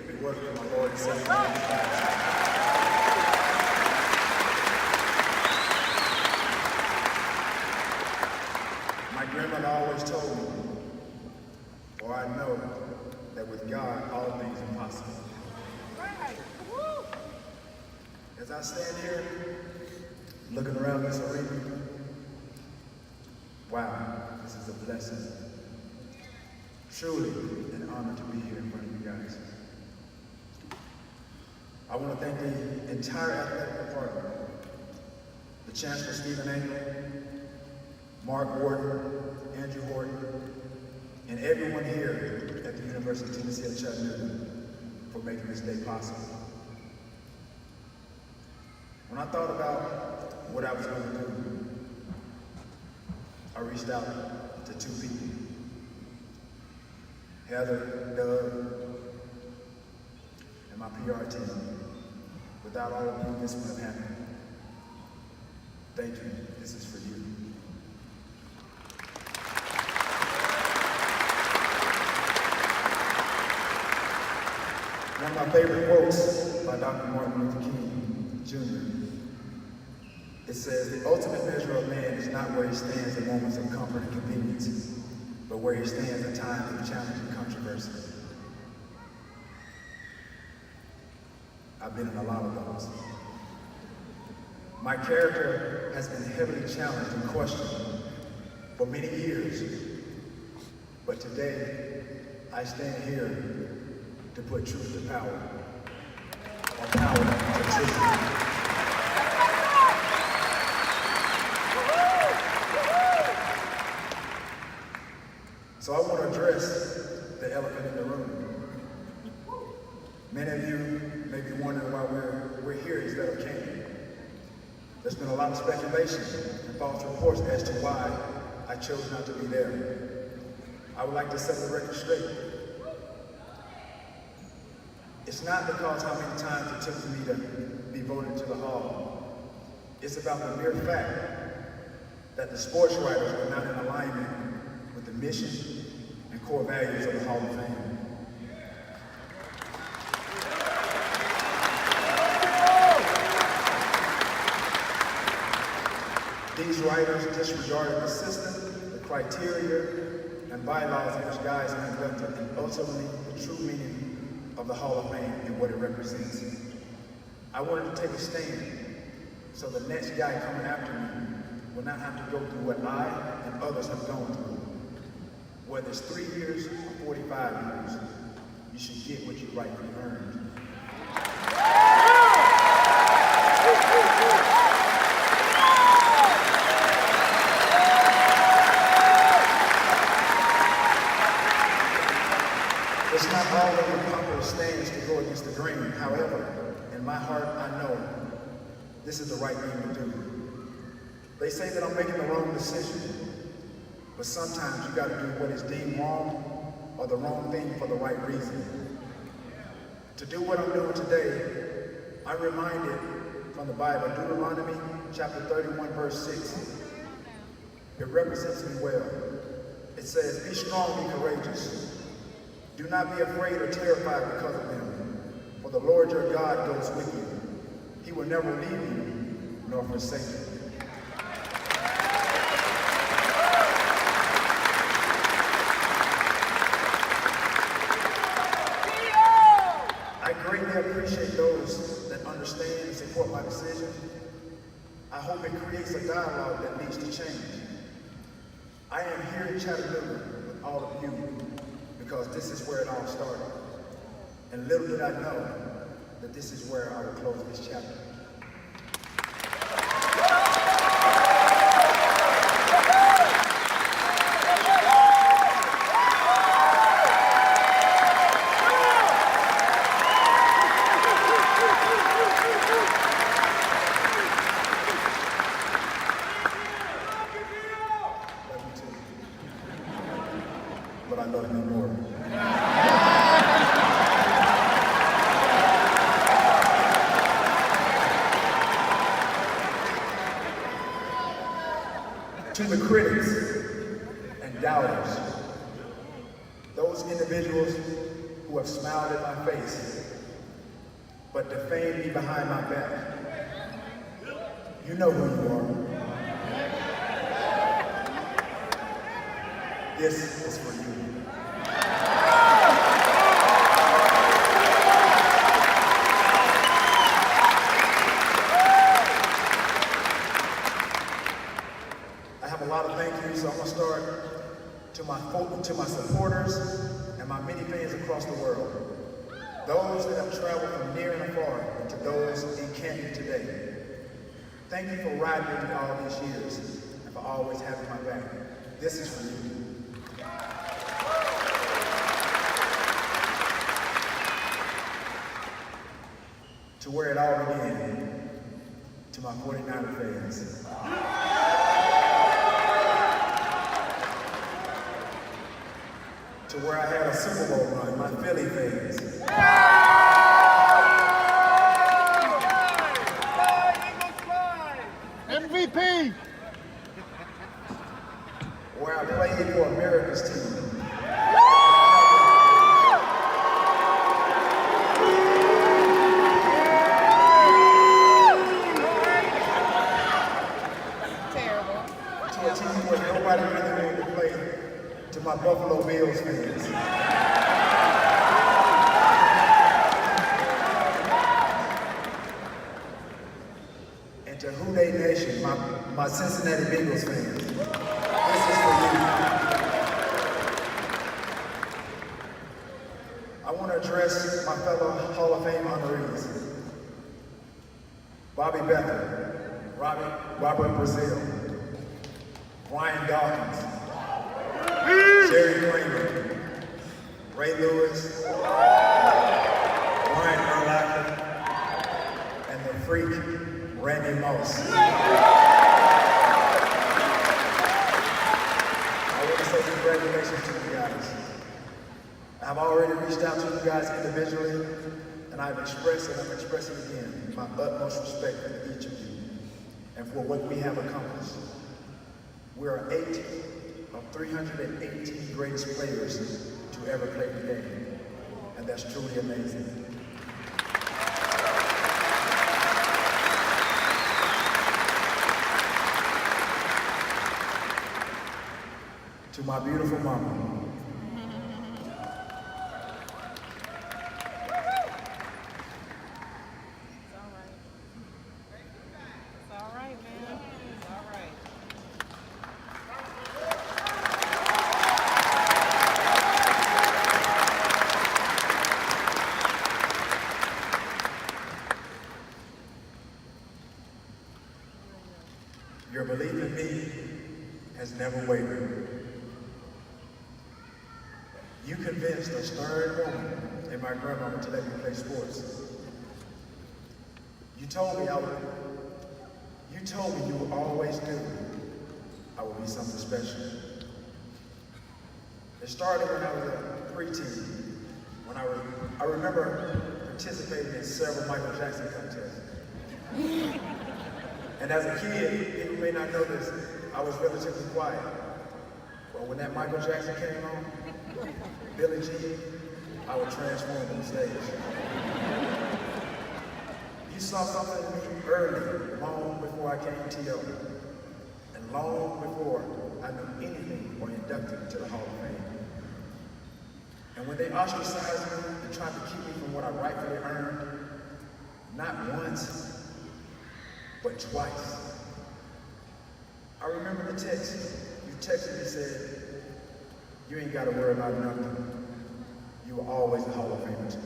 A: if it wasn't for my Lord and Savior. My grandmother always told me, for I know that with God, all things are possible. As I stand here, looking around this arena, wow, this is a blessing. Truly an honor to be here in front of you guys. I want to thank the entire athletic department, the Chancellor Stephen Engel, Mark Wharton, Andrew Horton, and everyone here at the University of Tennessee at Chattanooga for making this day possible. When I thought about what I was going to do, I reached out to two people, Heather, Doug, and my PR team. Without all of you, this wouldn't have happened. Thank you. This is for you. One of my favorite quotes by Dr. Martin Luther King, Jr. It says, "The ultimate measure of man is not where he stands in moments of comfort and convenience, but where he stands in times of challenge and controversy." I've been in a lot of those. My character has been heavily challenged and questioned for many years, but today I stand here to put truth to power, or power to truth. So I want to address the elephant in the room. Many of you may be wondering why we're here instead of came. There's been a lot of speculation and false reports as to why I chose not to be there. I would like to set the record straight. It's not because how many times it took for me to be voted to the hall. It's about the mere fact that the sports writers were not in alignment with the mission and core values of the Hall of Fame. These writers disregarded the system, the criteria, and bylaws in which guys are inducted, and ultimately the true meaning of the Hall of Fame and what it represents. I wanted to take a stand so the next guy coming after me will not have to go through what I and others have gone through. Whether it's 3 years or 45 years, you should get what you rightfully earned. It's not always a popular stance to go against the grain. However, in my heart, I know this is the right thing to do. They say that I'm making the wrong decision, but sometimes you got to do what is deemed wrong or the wrong thing for the right reason. To do what I'm doing today, I'm reminded from the Bible, Deuteronomy chapter 31, verse 6. It represents me well. It says, "Be strong and courageous. Do not be afraid or terrified because of them, for the Lord your God goes with you. He will never leave you nor forsake you." I greatly appreciate those that understand and support my decision. I hope it creates a dialogue that leads to change. I am here in Chattanooga with all of you because this is where it all started. And little did I know that this is where I will close this chapter. Love you too. But I love you more. To the critics and doubters, those individuals who have smiled at my face, but defamed me behind my back, you know who you are. This is for you. I have a lot of thank yous, so I'm gonna start to my supporters, and my many fans across the world, those that have traveled from near and afar, and to those in Canton today. Thank you for riding with me all these years and for always having my back. This is for you. To where it all began, to my 49er fans. To where I had a Super Bowl run, my Philly fans.
H: MVP!
A: Where I played for America's team.
I: Terrible.
A: To a team where nobody really wanted to play. To my Buffalo Bills fans. And to Who Dey Nation, my Cincinnati Bengals fans. This is for you. I want to address my fellow Hall of Fame honorees. Bobby Becker, Robert Brazil, Brian Dawkins, Jerry Kramer, Ray Lewis, Brian Urlacher, and the freak, Randy Moss. I want to say congratulations to you guys. I've already reached out to you guys individually, and I've expressed and I'm expressing again my utmost respect for each of you and for what we have accomplished. We are 8 of 318 greatest players to ever play the game, and that's truly amazing. To my beautiful mama, your belief in me has never wavered. You convinced a stern woman and my grandmama to let me play sports. You told me you would always do. I would be something special. It started when I was a preteen, when I remember participating in several Michael Jackson contests. And as a kid, people may not know this, I was relatively quiet. But when that Michael Jackson came on, Billie Jean, I would transform on stage. You saw something in me early, long before I came to you, and long before I knew anything or inducted to the Hall of Fame. And when they ostracized me and tried to keep me from what I rightfully earned, not once, but twice. I remember the text. You texted me and said, you ain't got to worry about nothing. You were always a Hall of Famer to me.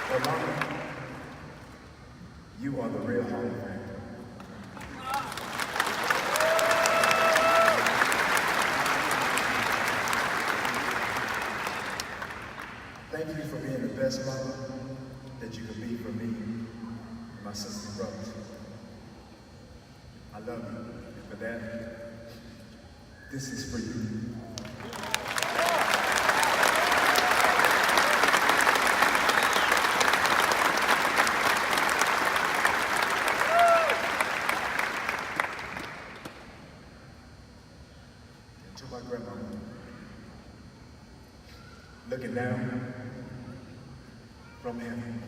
A: Well, Mama, you are the real Hall of Famer. Thank you for being the best mother that you could be for me and my sisters and brothers. I love you, and for that, this is for you. And to my grandmother, looking down from heaven.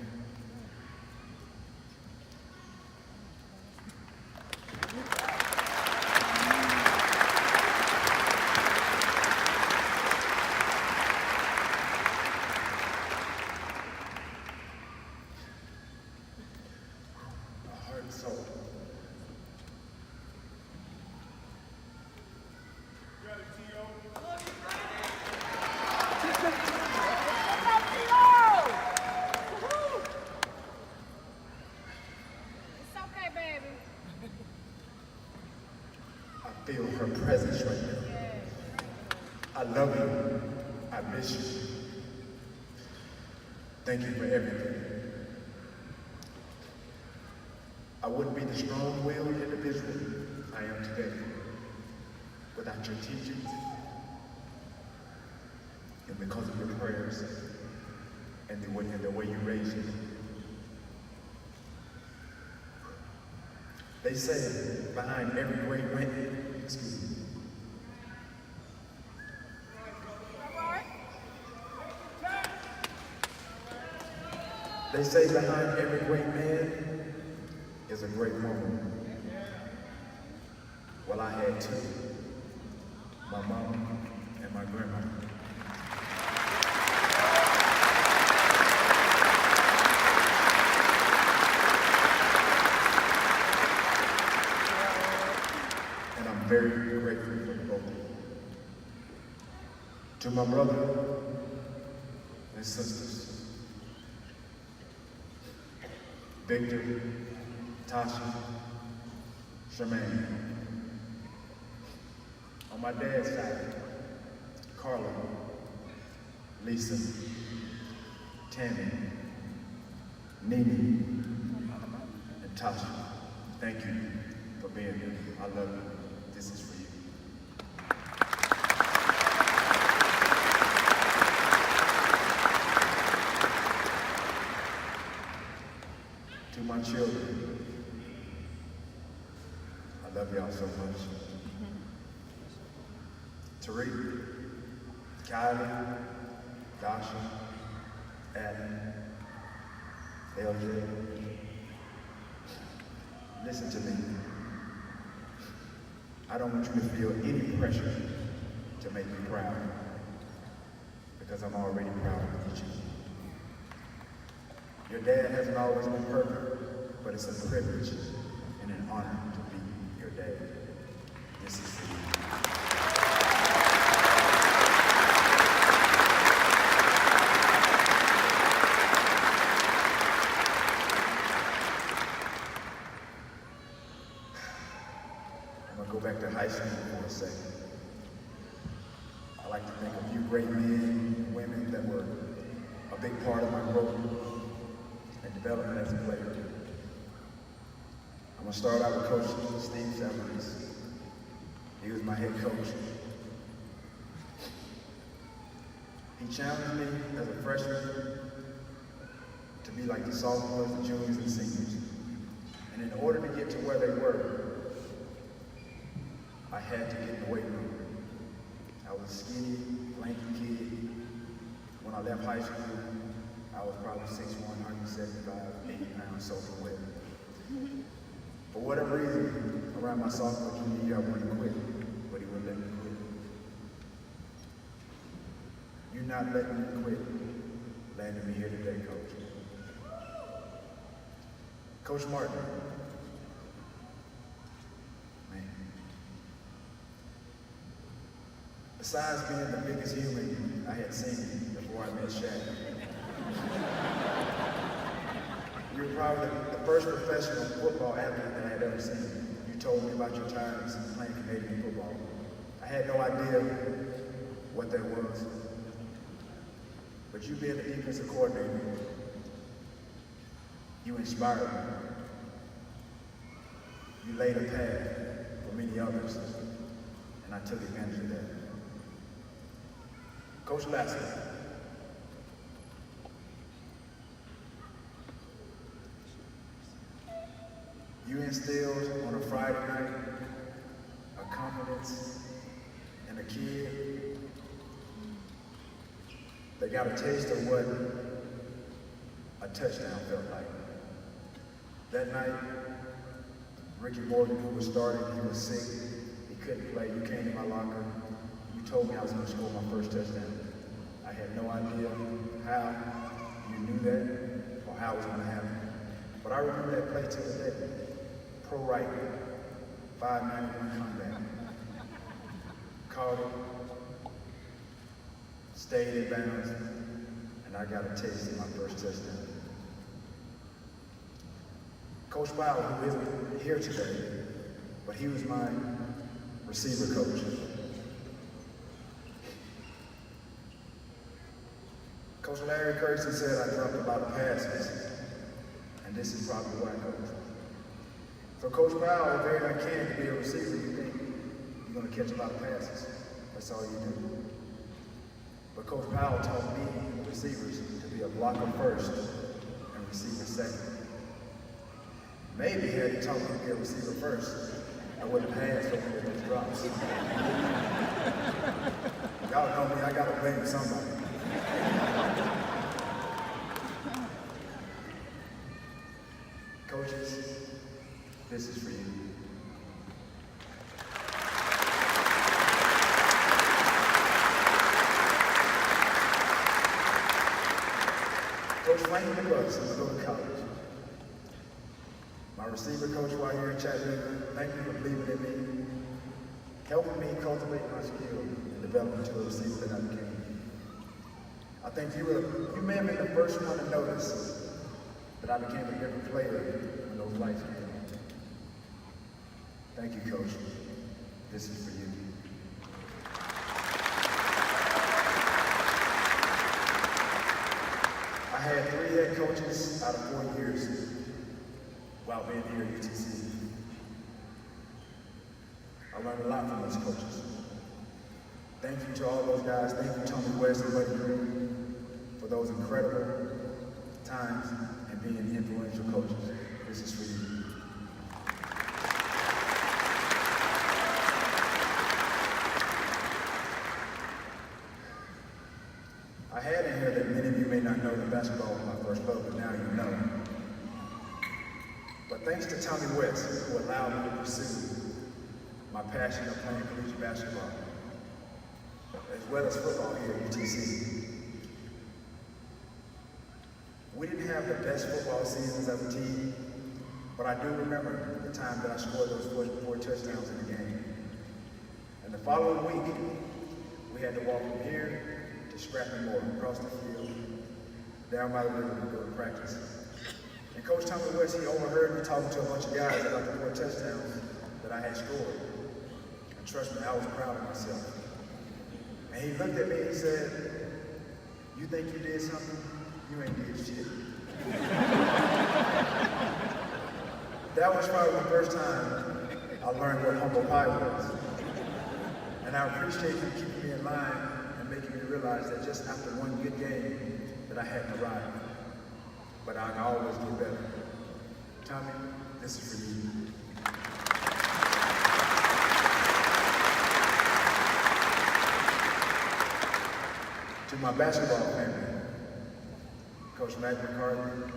A: feel her presence right now. I love you. I miss you. Thank you for everything. I wouldn't be the strong-willed individual I am today without your teachings and because of your prayers and the way you raised me. They say behind every great man, excuse me. They say behind every great man is a great woman. Well, I had two, my mama and my grandmother. And I'm very grateful for both of you. To my brother and sisters, Victor, Tasha, Charmaine. On my dad's side, Carla, Lisa, Tammy, Nene, and Tasha. Thank you for being here. I love you. This is for you. To my children, I love y'all so much. Tariq, Kylie, Dasha, Adam, LJ, listen to me. I don't want you to feel any pressure to make me proud, because I'm already proud of each of you. Your dad hasn't always been perfect, but it's a privilege and an honor to be your dad. This is for you. I'm going to go back to high school for a second. I like to think of you great men and women that were a big part of my growth and development as a player. I'm going to start out with Coach Steve Severs. He was my head coach. He challenged me as a freshman to be like the sophomores, the juniors, and seniors. And in order to get to where they were, I had to get in the weight room. I was a skinny, lanky kid. When I left high school, I was probably 6'1", 175, 80 pounds soaking wet. For whatever reason, around my sophomore junior year, I wanted to quit, but he wouldn't let me quit. You not letting me quit landed me here today, Coach. Coach Martin, man. Besides being the biggest human I had seen before I met Shaq, you were probably the first professional football athlete that I had ever seen. You told me about your times playing Canadian football. I had no idea what that was. But you being the defensive coordinator, you inspired me. You laid a path for many others, and I took advantage of that. Coach Lasker, you instilled on a Friday night a confidence in a kid that got a taste of what a touchdown felt like. That night, Ricky Morgan, who was starting, he was sick, he couldn't play. You came to my locker, you told me I was going to score my first touchdown. I had no idea how you knew that or how it was going to happen. But I remember that play till today. Pro right, 591 comeback. Caught it, stayed in bounds, and I got a taste of my first touchdown. Coach Bauer, who isn't here today, but he was my receiver coach. Coach Larry Kirsten said I dropped a lot of passes, and this is probably why, Coach. So Coach Powell, it's very uncanny to be a receiver. You think you're going to catch a lot of passes. That's all you do. But Coach Powell taught me, the receivers, to be a blocker first and receiver second. Maybe had he taught me to be a receiver first, I wouldn't have had so many of those drops. Y'all know me, I got to blame somebody. Coaches, this is for you. Coach Franklin McGuss is going to college. My receiver coach while here in Chattanooga, thank you for believing in me, helping me cultivate my skill and develop into a receiver that I became. I think you may have been the first one to notice that I became a different player when those lights came on. Thank you, Coach. This is for you. I had 3 head coaches out of 4 years while being here at UTC. I learned a lot from those coaches. Thank you to all those guys. Thank you, Tommy West and Buddy Green, for those incredible times and being influential coaches. This is for you. I had in here that many of you may not know that basketball was my first love, but now you know. But thanks to Tommy West, who allowed me to pursue my passion of playing collegiate basketball, as well as football here at UTC. We didn't have the best football seasons as a team, but I do remember the time that I scored those 4 touchdowns in the game. And the following week, we had to walk from here to Scrappy Moore, across the field, down by the river to go to practice. And Coach Tommy West, he overheard me talking to a bunch of guys about the 4 touchdowns that I had scored. And trust me, I was proud of myself. And he looked at me and said, "You think you did something? You ain't did shit." That was probably the first time I learned what humble pie was. And I appreciate him keeping me in line and making me realize that just after one good game that I hadn't arrived. But I can always get better. Tommy, this is for you. To my basketball family, Coach Matt McCarthy,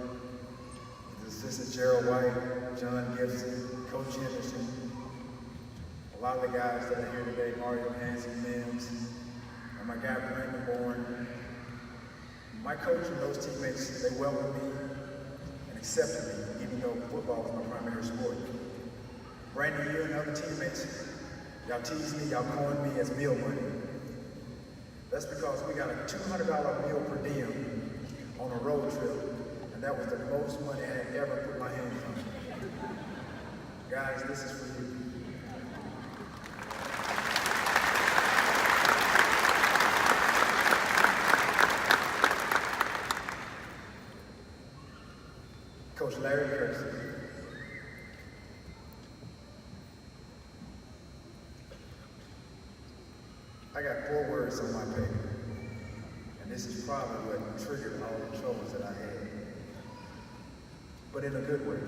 A: his assistant Gerald White, John Gibson, Coach Henderson, a lot of the guys that are here today, Mario Hansen, Mims, and my guy Brandon Bourne. My coach and those teammates, they welcomed me and accepted me, even though football was my primary sport. Brandon, you and other teammates, y'all teased me, y'all coined me as meal money. That's because we got a $200 meal per diem on a road trip, and that was the most money I had ever put my hands on. Guys, this is for you. Coach Larry Kirsten. I got 4 words on my paper, and this is probably what triggered all the troubles that I had, but in a good way.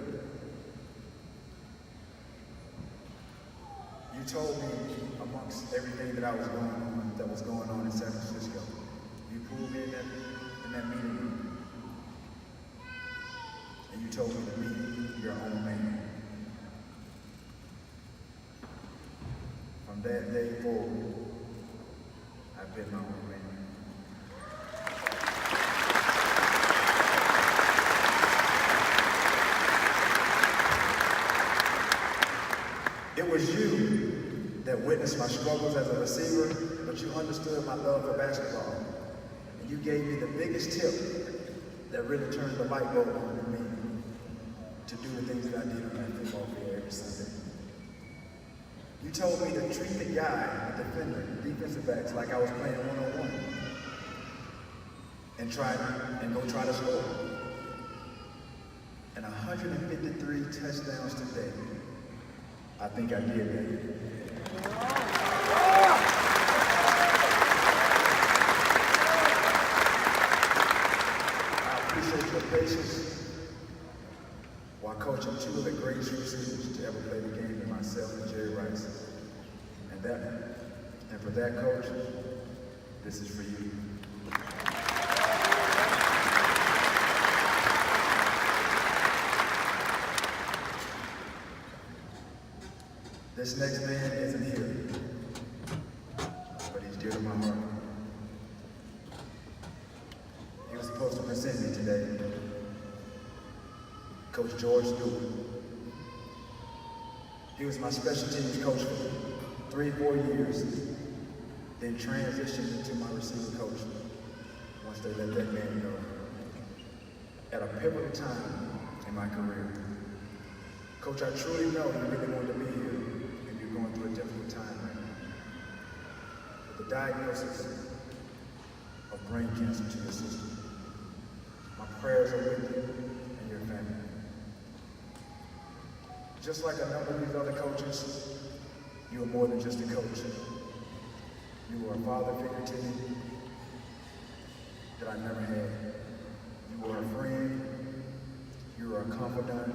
A: You told me amongst everything that was going on in San Francisco, you pulled me in that meeting room, and you told me to be your own man. From that day forward, I've been my own man. It was you that witnessed my struggles as a receiver, but you understood my love for basketball. And you gave me the biggest tip that really turned the light bulb on in me to do the things that I did on that football field every Sunday. You told me to treat the guy, the defender, defensive backs, like I was playing one-on-one. And go try to score. And 153 touchdowns today. I think I did that. I appreciate your patience while coaching two of the greatest receivers to ever play the game in myself and Jerry Rice. And for that, coach, this is for you. This next man isn't here, but he's dear to my heart. He was supposed to present me today. Coach George Stewart. He was my special teams coach for 3-4 years, then transitioned into my receiver coach once they let that man go. At a pivotal time in my career. Coach, I truly know you really wanted to be here, and you're going through a difficult time right now. With the diagnosis of brain cancer to your system, my prayers are with you and your family. Just like a number of these other coaches, you are more than just a coach. You are a father figure to me that I never had. You are a friend. You are a confidant.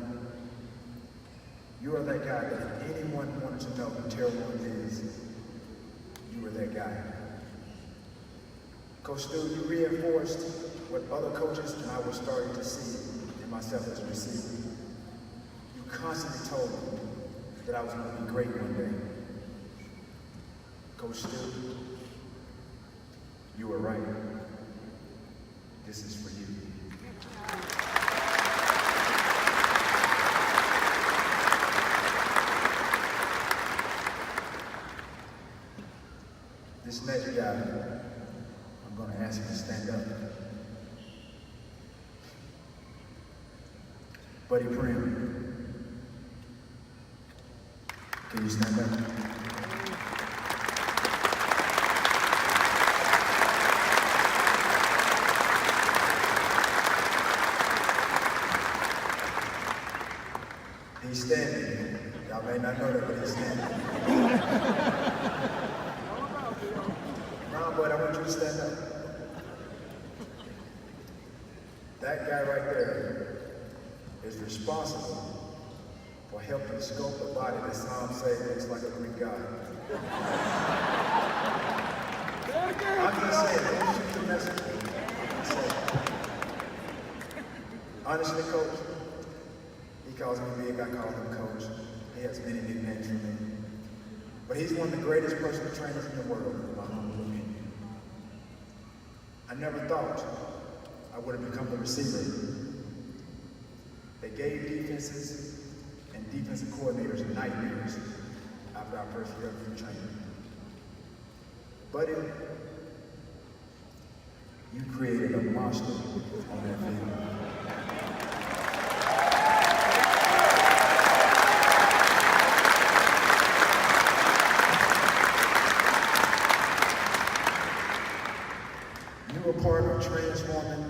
A: You are that guy that if anyone wanted to know who Terrell Owens is, you were that guy. Coach Stu, you reinforced what other coaches and I were starting to see in myself as a receiver. You constantly told me that I was going to be great one day. Coach Stu, you were right. This is for you. This next guy, I'm going to ask him to stand up. Buddy Prim, can you stand up? He's standing. Y'all may not know that, but he's standing. Ron, boy, I want you to stand up. That guy right there is responsible for helping sculpt the body that some say looks like a Greek god. I'm just saying, don't shoot the message. Honestly, Coach, he calls me big, I call him Coach. He has many nicknames for me. But he's one of the greatest personal trainers in the world, in my humble opinion. I never thought I would have become the receiver. They gave defenses and defensive coordinators nightmares after our first year of training. Buddy, you created a monster on that field. Part of transforming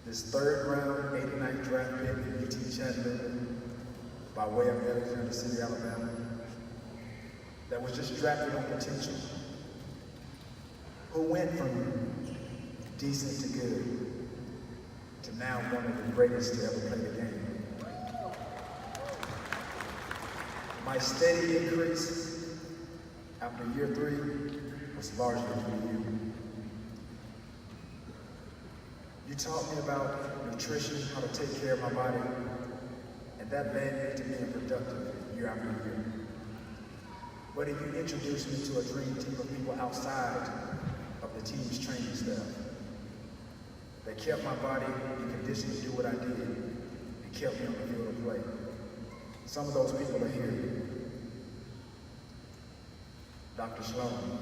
A: this third round, 89th draft pick in UT Chattanooga by way of Alexander City, Alabama, that was just drafted on potential, who went from decent to good to now one of the greatest to ever play the game. My steady increase after year 3 was largely for you. You taught me about nutrition, how to take care of my body, and that led me to being productive year after year. But if you introduced me to a dream team of people outside of the team's training staff, that kept my body in condition to do what I did and kept me on the field of play. Some of those people are here. Dr. Sloan,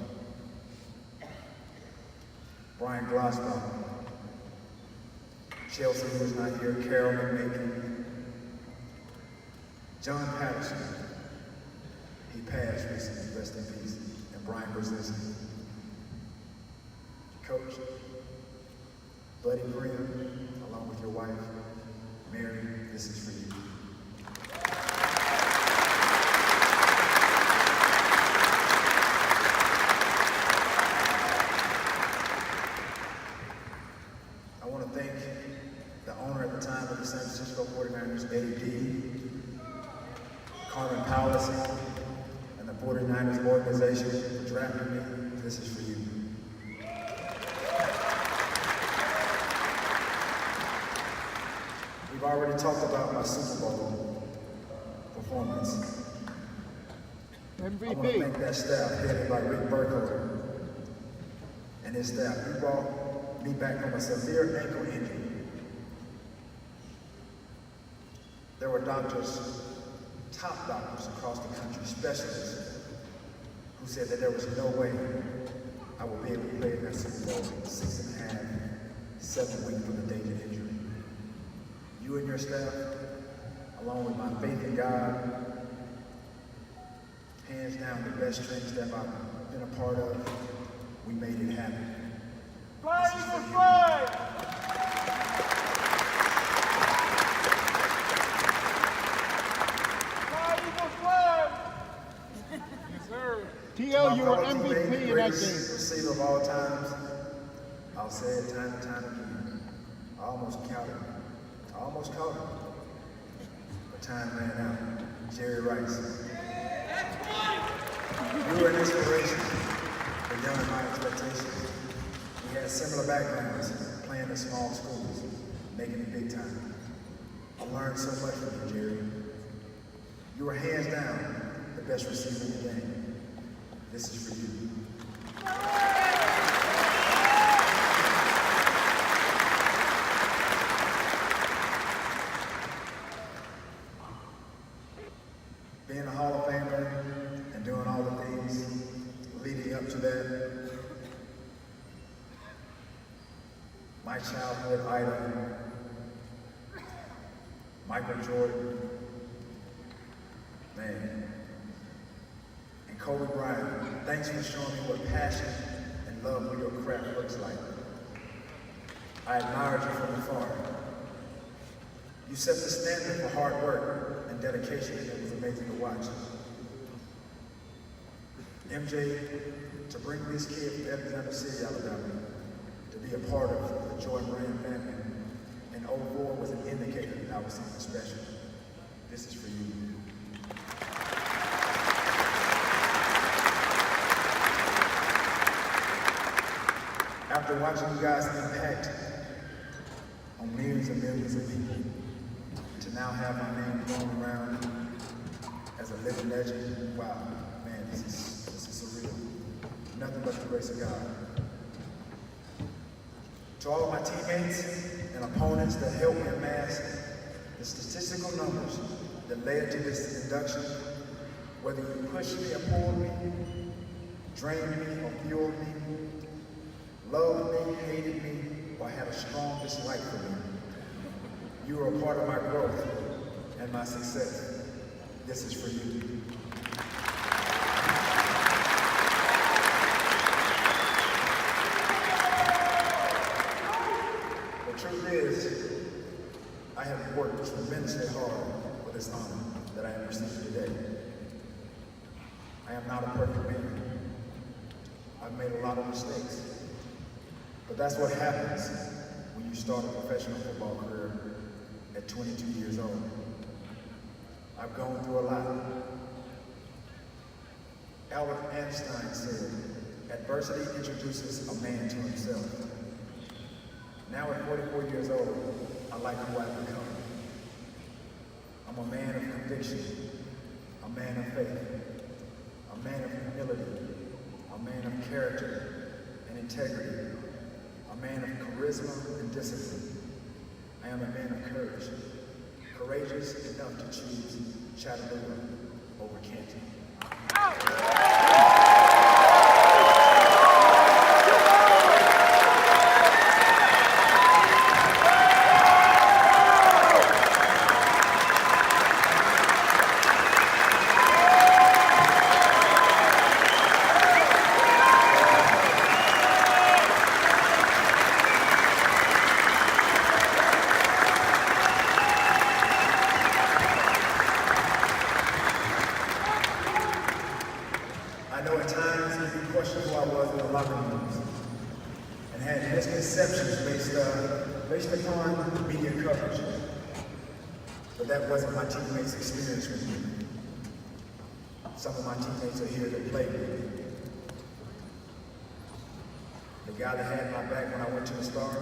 A: Brian Glossbaum, Chelsea, who's not here, Carol McMakin, John Patterson, He passed recently, rest in peace. And Brian Brzezinski. Coach, Buddy Graham, along with your wife, Mary, this is for you. I want to thank the owner at the time of the San Francisco 49ers, Eddie D, Carmen Powers, and the 49ers organization for drafting me. This is for you. We've already talked about my Super Bowl performance.
H: MVP.
A: I want to thank that staff headed by Rick Burkholder and his staff. He brought me back from a severe ankle injury. There were doctors, top doctors across the country, specialists, who said that there was no way I would be able to play in that Super Bowl 6.5, 7 weeks from the date of injury. You and your staff, along with my faith in God, hands down the best training staff I've been a part of, we made it happen.
H: Fly, Eagles, fly! Fly, Eagles, fly! Yes, sir. TL, you were MVP in that game.
A: Receiver of all times, I'll say it time and time again. I almost counted. I almost caught him. But time ran out. Jerry Rice. You were an inspiration for young and my expectations. We had similar backgrounds, playing in small schools, making it big time. I learned so much from you, Jerry. You were hands down the best receiver in the game. This is for you. Being a Hall of Famer and doing all the things leading up to that, my childhood idol, Michael Jordan, man, and Kobe Bryant, thanks for showing me what passion and love for your craft looks like. I admired you from afar. You set the standard for hard work and dedication, and it was amazing to watch. MJ, to bring this kid from Alexander City, Alabama, to be a part of the Joy Moran family in 04 was an indicator that I was something special. This is for you. After watching you guys impact on millions and millions of people, to now have my name going around as a living legend, wow, man, this is surreal. Nothing but the grace of God. To all of my teammates and opponents that helped me amass the statistical numbers that led to this induction, whether you pushed me or pulled me, drained me or fueled me, loved me, hated me, or had a strong dislike for me, you are a part of my growth and my success. This is for you. The truth is, I have worked tremendously hard for this honor that I have received today. I am not a perfect man. I've made a lot of mistakes. But that's what happens when you start a professional football career at 22 years old. I've gone through a lot. Albert Einstein said, adversity introduces a man to himself. Now at 44 years old, I like who I've become. I'm a man of conviction, a man of faith, a man of humility, a man of character and integrity, a man of charisma and discipline. I am a man of courage, courageous enough to choose Chattanooga over Canton. I know at times you questioned who I was in the locker rooms and had misconceptions based upon media coverage. But that wasn't my teammates' experience with me. Some of my teammates are here that played with me. The guy that had my back when I went to the Star,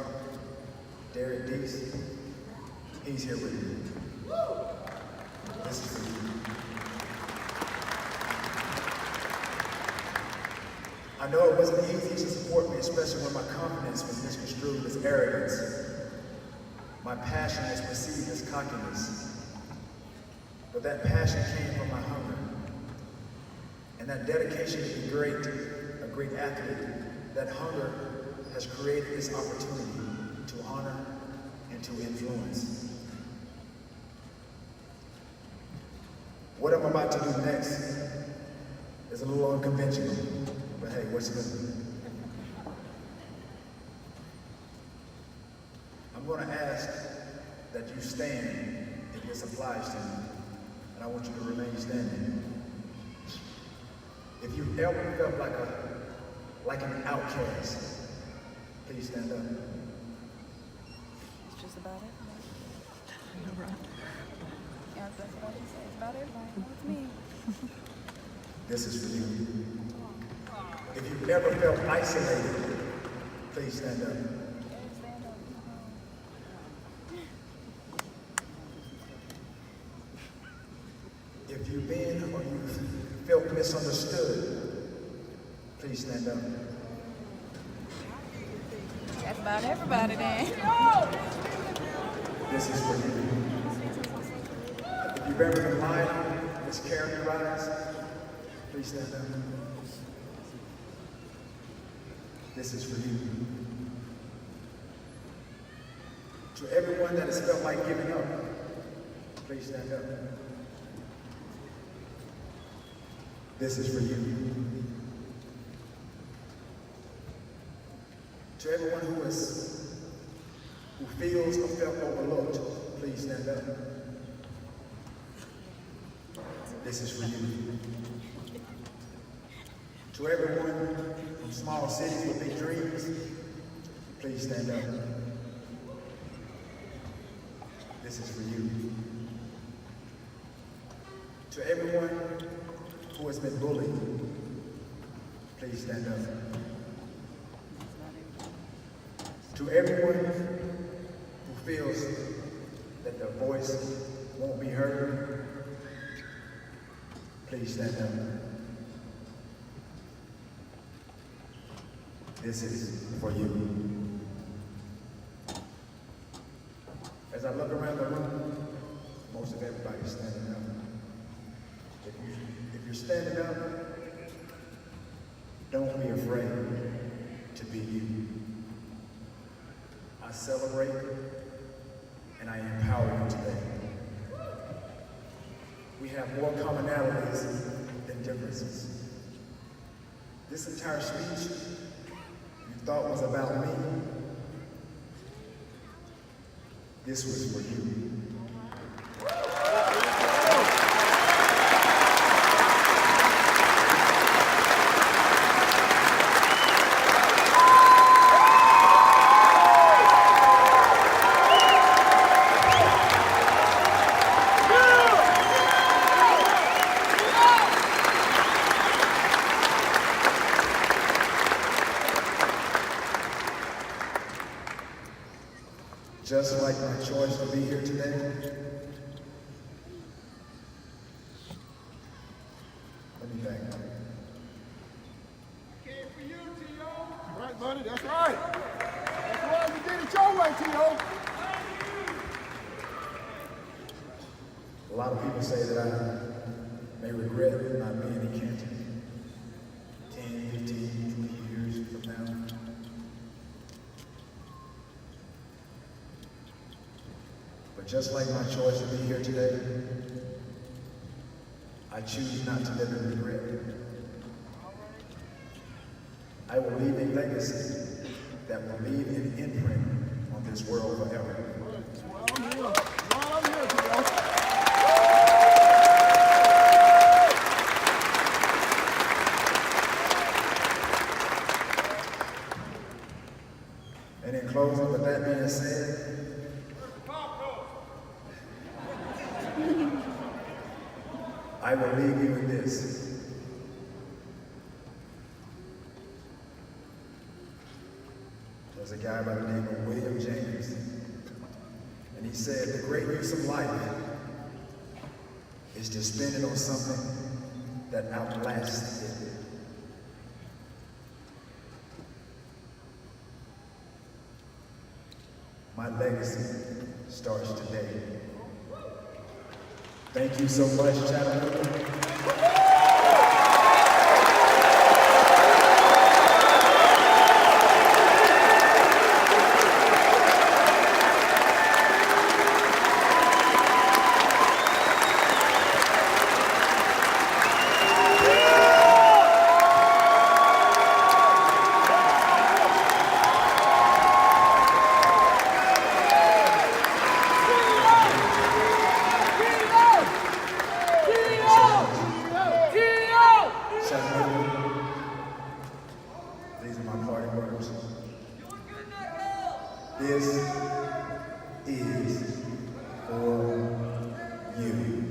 A: Derek Deese, he's here with me. This is for you. I know it wasn't easy to support me, especially when my confidence was misconstrued as arrogance. My passion was perceived as cockiness. But that passion came from my hunger. And that dedication to be great, a great athlete, that hunger has created this opportunity to honor and to influence. What I'm about to do next is a little unconventional, but hey, what's new? I'm going to ask that you stand if this applies to you, and I want you to remain standing. If you've ever felt like an outcast, please stand up.
I: It's just about it. Yeah, that's what I can say. It's about everybody. No, it's me.
A: This is for you. If you've ever felt isolated, please stand up.
I: Stand up.
A: If you've been or you've felt misunderstood, please stand up.
I: That's about everybody then.
A: This is for you. If you've ever been lied on, mischaracterized, please stand up. This is for you. To everyone that has felt like giving up, please stand up. This is for you. To everyone who feels or felt overlooked, please stand up. This is for you. To everyone from small cities with big dreams, please stand up. This is for you. To everyone who has been bullied, please stand up. To everyone who feels that their voice won't be heard, please stand up. This is for you. As I look around the room, most of everybody's standing up. If you're standing up, don't be afraid to be you. I celebrate and I empower you today. We have more commonalities than differences. This entire speech you thought was about me, this was for you. Just like my choice to be here today, let me back up.
H: Came for you, T.O. Right, buddy, that's right. That's right, you did it your way, T.O.
A: A lot of people say that I may regret not being in Canton 10, 15, 20 years from now. But just like my choice to be here today, I choose not to live in regret. I will leave a legacy that will leave an imprint on this world forever. I will leave you with this. There's a guy by the name of William James, and he said, the great use of life is to spend it on something that outlasts it. My legacy starts today. Thank you so much, Chattanooga. These are my party words. This is for you.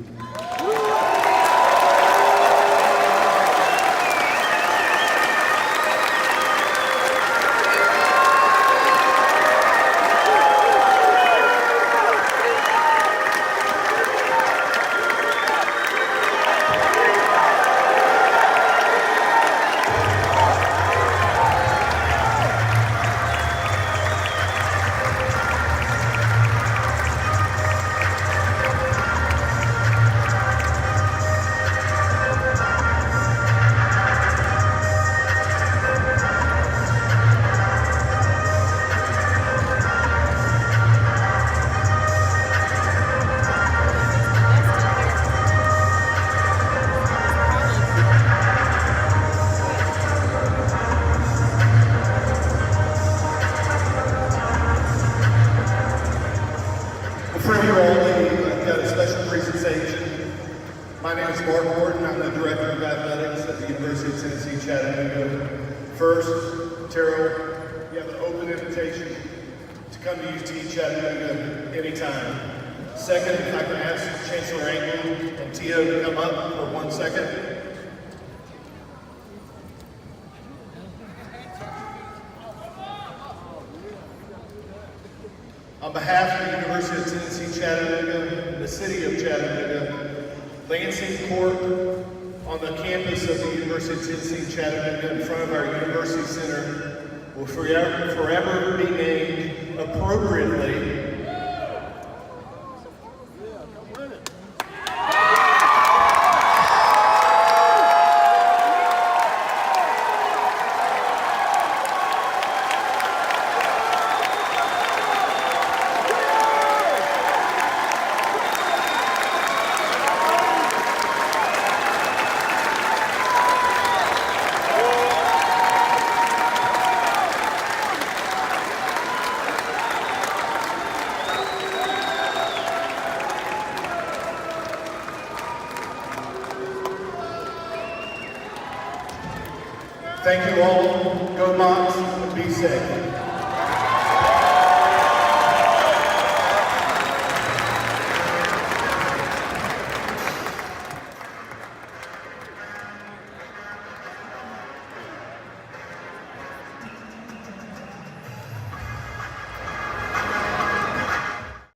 B: Before you all leave, I've got a special presentation. My name is Mark Horton. I'm the Director of Athletics at the University of Tennessee, Chattanooga. First, Terrell, you have an open invitation to come to UT Chattanooga anytime. Second, if I can ask Chancellor Anglin and Tio to come up for 1 second. On behalf of the University of Tennessee, Chattanooga, and the City of Chattanooga, Lansing Court on the campus of the University of Tennessee, Chattanooga, in front of our University Center, will forever be named appropriately Thank you all. Go Mocs and be safe.